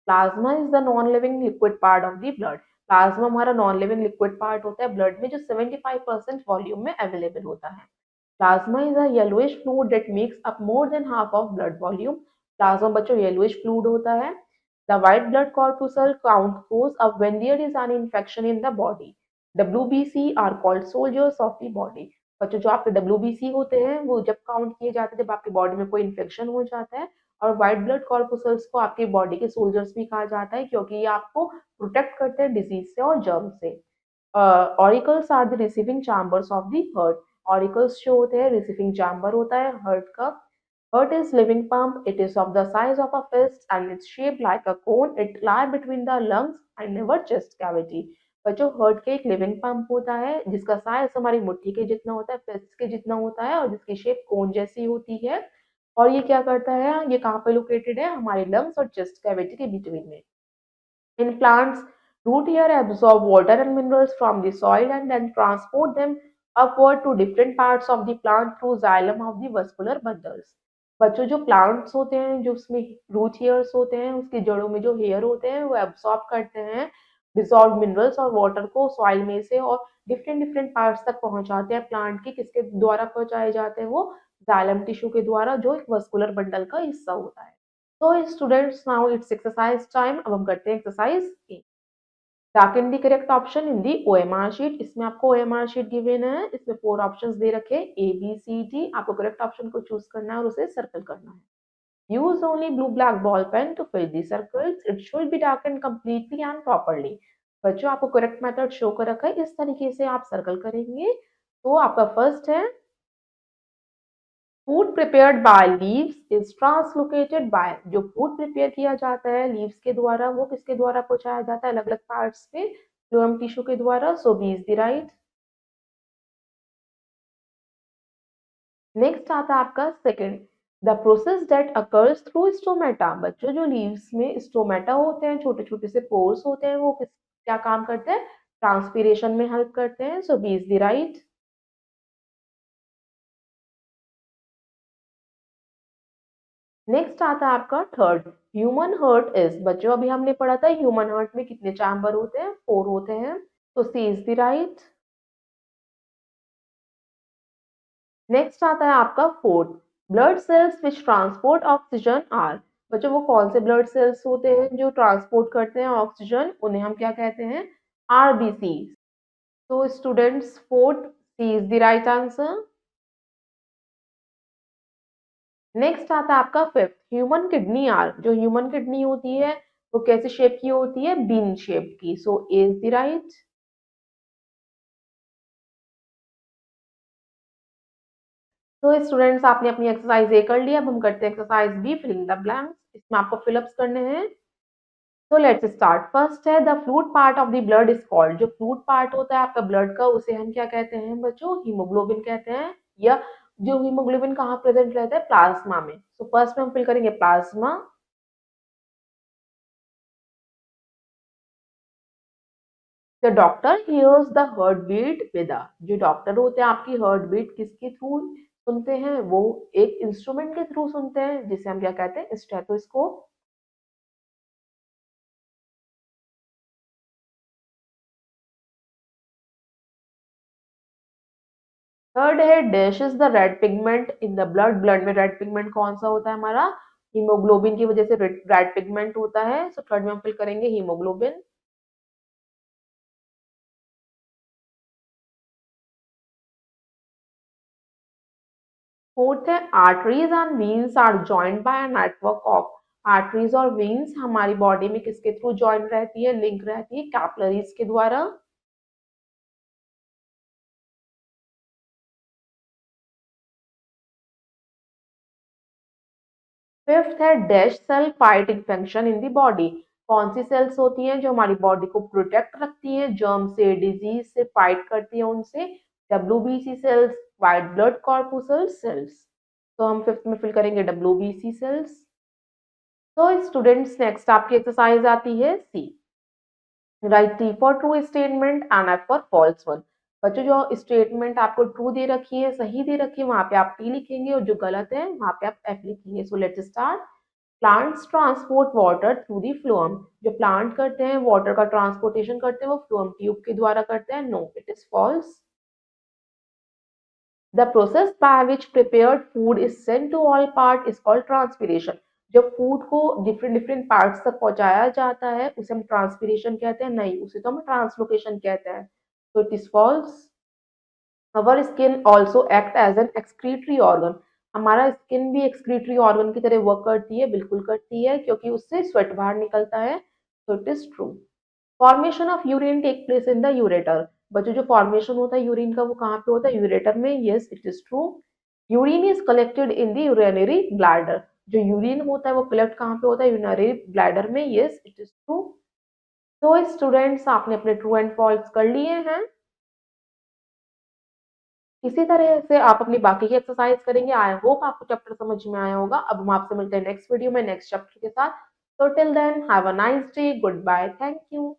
Plasma is the non living liquid part of the blood. Plasma हमारा नॉन लिविंग लिक्विड पार्ट होता है ब्लड में जो 75% वॉल्यूम में अवेलेबल होता है। Plasma is a yellowish fluid that makes up more than half of blood volume. Plasma बच्चों yellowish fluid होता है। The white blood corpuscle count goes up when there is an infection in the body। WBC are called soldiers of the body। बच्चों जो आपके WBC होते हैं वो जब काउंट किए जाते हैं जब आपकी बॉडी में कोई इन्फेक्शन हो जाता है। और व्हाइट ब्लड कॉर्पुसल्स को आपकी बॉडी के सोल्जर्स भी कहा जाता है क्योंकि ये आपको प्रोटेक्ट करते हैं डिजीज से और जर्म से। Auricles are the receiving chambers of the heart. Auricles जो होते हैं रिसीविंग चैम्बर होता है हार्ट का। Heart is living pump. It is of the size of a fist and it's shaped like a cone. It lie between the lungs and our chest cavity। बच्चों heart के एक living pump होता है जिसका size हमारी मुट्ठी के जितना होता है, फिस्ट के जितना होता है और जिसकी शेप कोन जैसी होती है। और ये क्या करता है, ये कहाँ पे लोकेटेड है, हमारे लंग्स और चेस्ट कैविटी के बिटवीन में। In plants, root hair absorb water and minerals from the soil and then transport them upward to different parts of the plant through xylem of the vascular bundles। बच्चों जो plants होते हैं जो उसमें root hairs होते हैं उसकी जड़ों में जो हेयर होते हैं वो एब्सॉर्ब करते हैं डिसॉल्व मिनरल्स और वाटर को सॉइल में से और डिफरेंट डिफरेंट पार्ट्स तक पहुंचाते हैं प्लांट के। किसके द्वारा पहुंचाए जाते हैं, वो जाइलम टिश्यू के द्वारा जो एक वस्कुलर बंडल का हिस्सा होता है। तो students, now it's exercise time. अब हम करते हैं exercise A. Darken the correct option in the OMR sheet. इसमें आपको ओएमआर शीट गिवन है, इसमें 4 ऑप्शंस दे रखे ए बी सी डी। आपको करेक्ट ऑप्शन को चूज करना है और उसे सर्कल करना है। Use only blue black ball pen to fill the circles. It should be darken completely and properly. बच्चों आपको करेक्ट मेथड शो कर रखा है, इस तरीके से आप सर्कल करेंगे। तो आपका फर्स्ट है food prepared by leaves is translocated by. जो फूड प्रिपेयर किया जाता है लीव्स के द्वारा वो किसके द्वारा पहुंचाया जाता है, अलग अलग पार्ट्स पे फ्लोएम टिश्यू के द्वारा। So B is the right. Next आता है आपका second, the process that occurs through stomata. बच्चों जो लीव्स में स्टोमेटा होते हैं, छोटे छोटे से पोर्स होते हैं, वो किस क्या काम करते हैं, ट्रांसपीरेशन में हेल्प करते हैं। So B is the right. Next आता है आपका थर्ड, ह्यूमन हार्ट इज। बच्चों अभी हमने पढ़ा था ह्यूमन हार्ट में कितने चैम्बर होते हैं, 4 होते हैं। तो C is the right. Next आता है आपका fourth, blood cells which transport oxygen are. बच्चों वो कौन से ब्लड सेल्स होते हैं जो ट्रांसपोर्ट करते हैं ऑक्सीजन, उन्हें हम क्या कहते हैं, आरबीसी। तो students fourth C is the right answer. Next आता है आपका फिफ्थ, ह्यूमन किडनी आर। जो ह्यूमन किडनी होती है वो कैसे शेप की होती है, बीन शेप की। सो ए इज द राइट। तो स्टूडेंट्स आपने अपनी एक्सरसाइज ए कर लिया। अब हम करते हैं exercise B, filling the blanks. इसमें आपको फिलअप्स करने हैं। तो लेट्स स्टार्ट। फर्स्ट है the fluid part of the blood is called. जो फ्लूइड पार्ट होता है आपका ब्लड का उसे हम क्या कहते हैं बच्चों, हीमोग्लोबिन कहते हैं। या जो हीमोग्लोबिन कहाँ प्रेजेंट रहता है, प्लाज्मा में। तो फर्स्ट में हम फिल करेंगे plasma. The doctor hears the heart beat with जो डॉक्टर होते हैं आपकी हार्ट बीट किसके थ्रू सुनते हैं, वो एक इंस्ट्रूमेंट के थ्रू सुनते हैं जिसे हम क्या कहते हैं, स्टेथोस्कोप। थर्ड है dash is the red pigment in the blood. Blood में रेड पिगमेंट कौन सा होता है हमारा, हीमोग्लोबिन की वजह से रेड पिगमेंट होता है। सो थर्ड में हम फिल करेंगे हीमोग्लोबिन। फोर्थ है arteries and veins are joined by a network of. Arteries और वेन्स हमारी बॉडी में किसके थ्रू जॉइन रहती है, लिंक रहती है, कैपिलरीज के द्वारा। फिफ्थ है dash cell fight infection in the body. कौन सी सेल्स होती हैं जो हमारी बॉडी को प्रोटेक्ट रखती हैं जर्म से, डिजीज से फाइट करती हैं उनसे, WBC cells, white blood corpuscle cells. तो हम फिफ्थ में फिल करेंगे डब्ल्यूबीसी सेल्स। तो स्टूडेंट्स नेक्स्ट आपकी एक्सरसाइज आती है C. Write T for true statement and F for false one. बच्चों जो स्टेटमेंट आपको ट्रू दे रखी है, सही दे रखी है, वहां पे आप टी लिखेंगे और जो गलत है वहां पे आप एफ लिखेंगे। सो let's start. Plants transport water through the phloem. जो प्लांट करते हैं वाटर का ट्रांसपोर्टेशन करते हैं वो फ्लोएम ट्यूब के द्वारा करते हैं। No, it is false. The process by which prepared food is sent to all part is called transpiration. जब फूड को डिफरेंट डिफरेंट पार्ट्स तक पहुंचाया जाता है उसे हम ट्रांसपीरेशन कहते हैं, नहीं उसे तो हम ट्रांसलोकेशन कहते हैं। तो it is false. Our skin also act as an excretory organ. हमारा स्किन भी एक्सक्रीटरी ऑर्गन की तरह वर्क करती है, बिल्कुल करती है, क्योंकि उससे स्वेट बाहर निकलता है। तो it is true. Formation of urine take place in the ureter. बच्चों जो फॉर्मेशन होता है यूरिन का वो कहाँ पे होता है, यूरेटर में। Yes, it is true. Urine is collected in the urinary bladder. जो यूरिन होता है वो कलेक्ट कहाँ पे होता है, यूरिनरी ब्लैडर में। Yes, it is true. तो स्टूडेंट्स आपने अपने ट्रू एंड फॉल्स कर लिए हैं। इसी तरह से आप अपनी बाकी की एक्सरसाइज करेंगे। आई होप आपको चैप्टर समझ में आया होगा। अब हम आपसे मिलते हैं नेक्स्ट वीडियो में नेक्स्ट चैप्टर के साथ। तो till then have a nice day, good bye, thank you.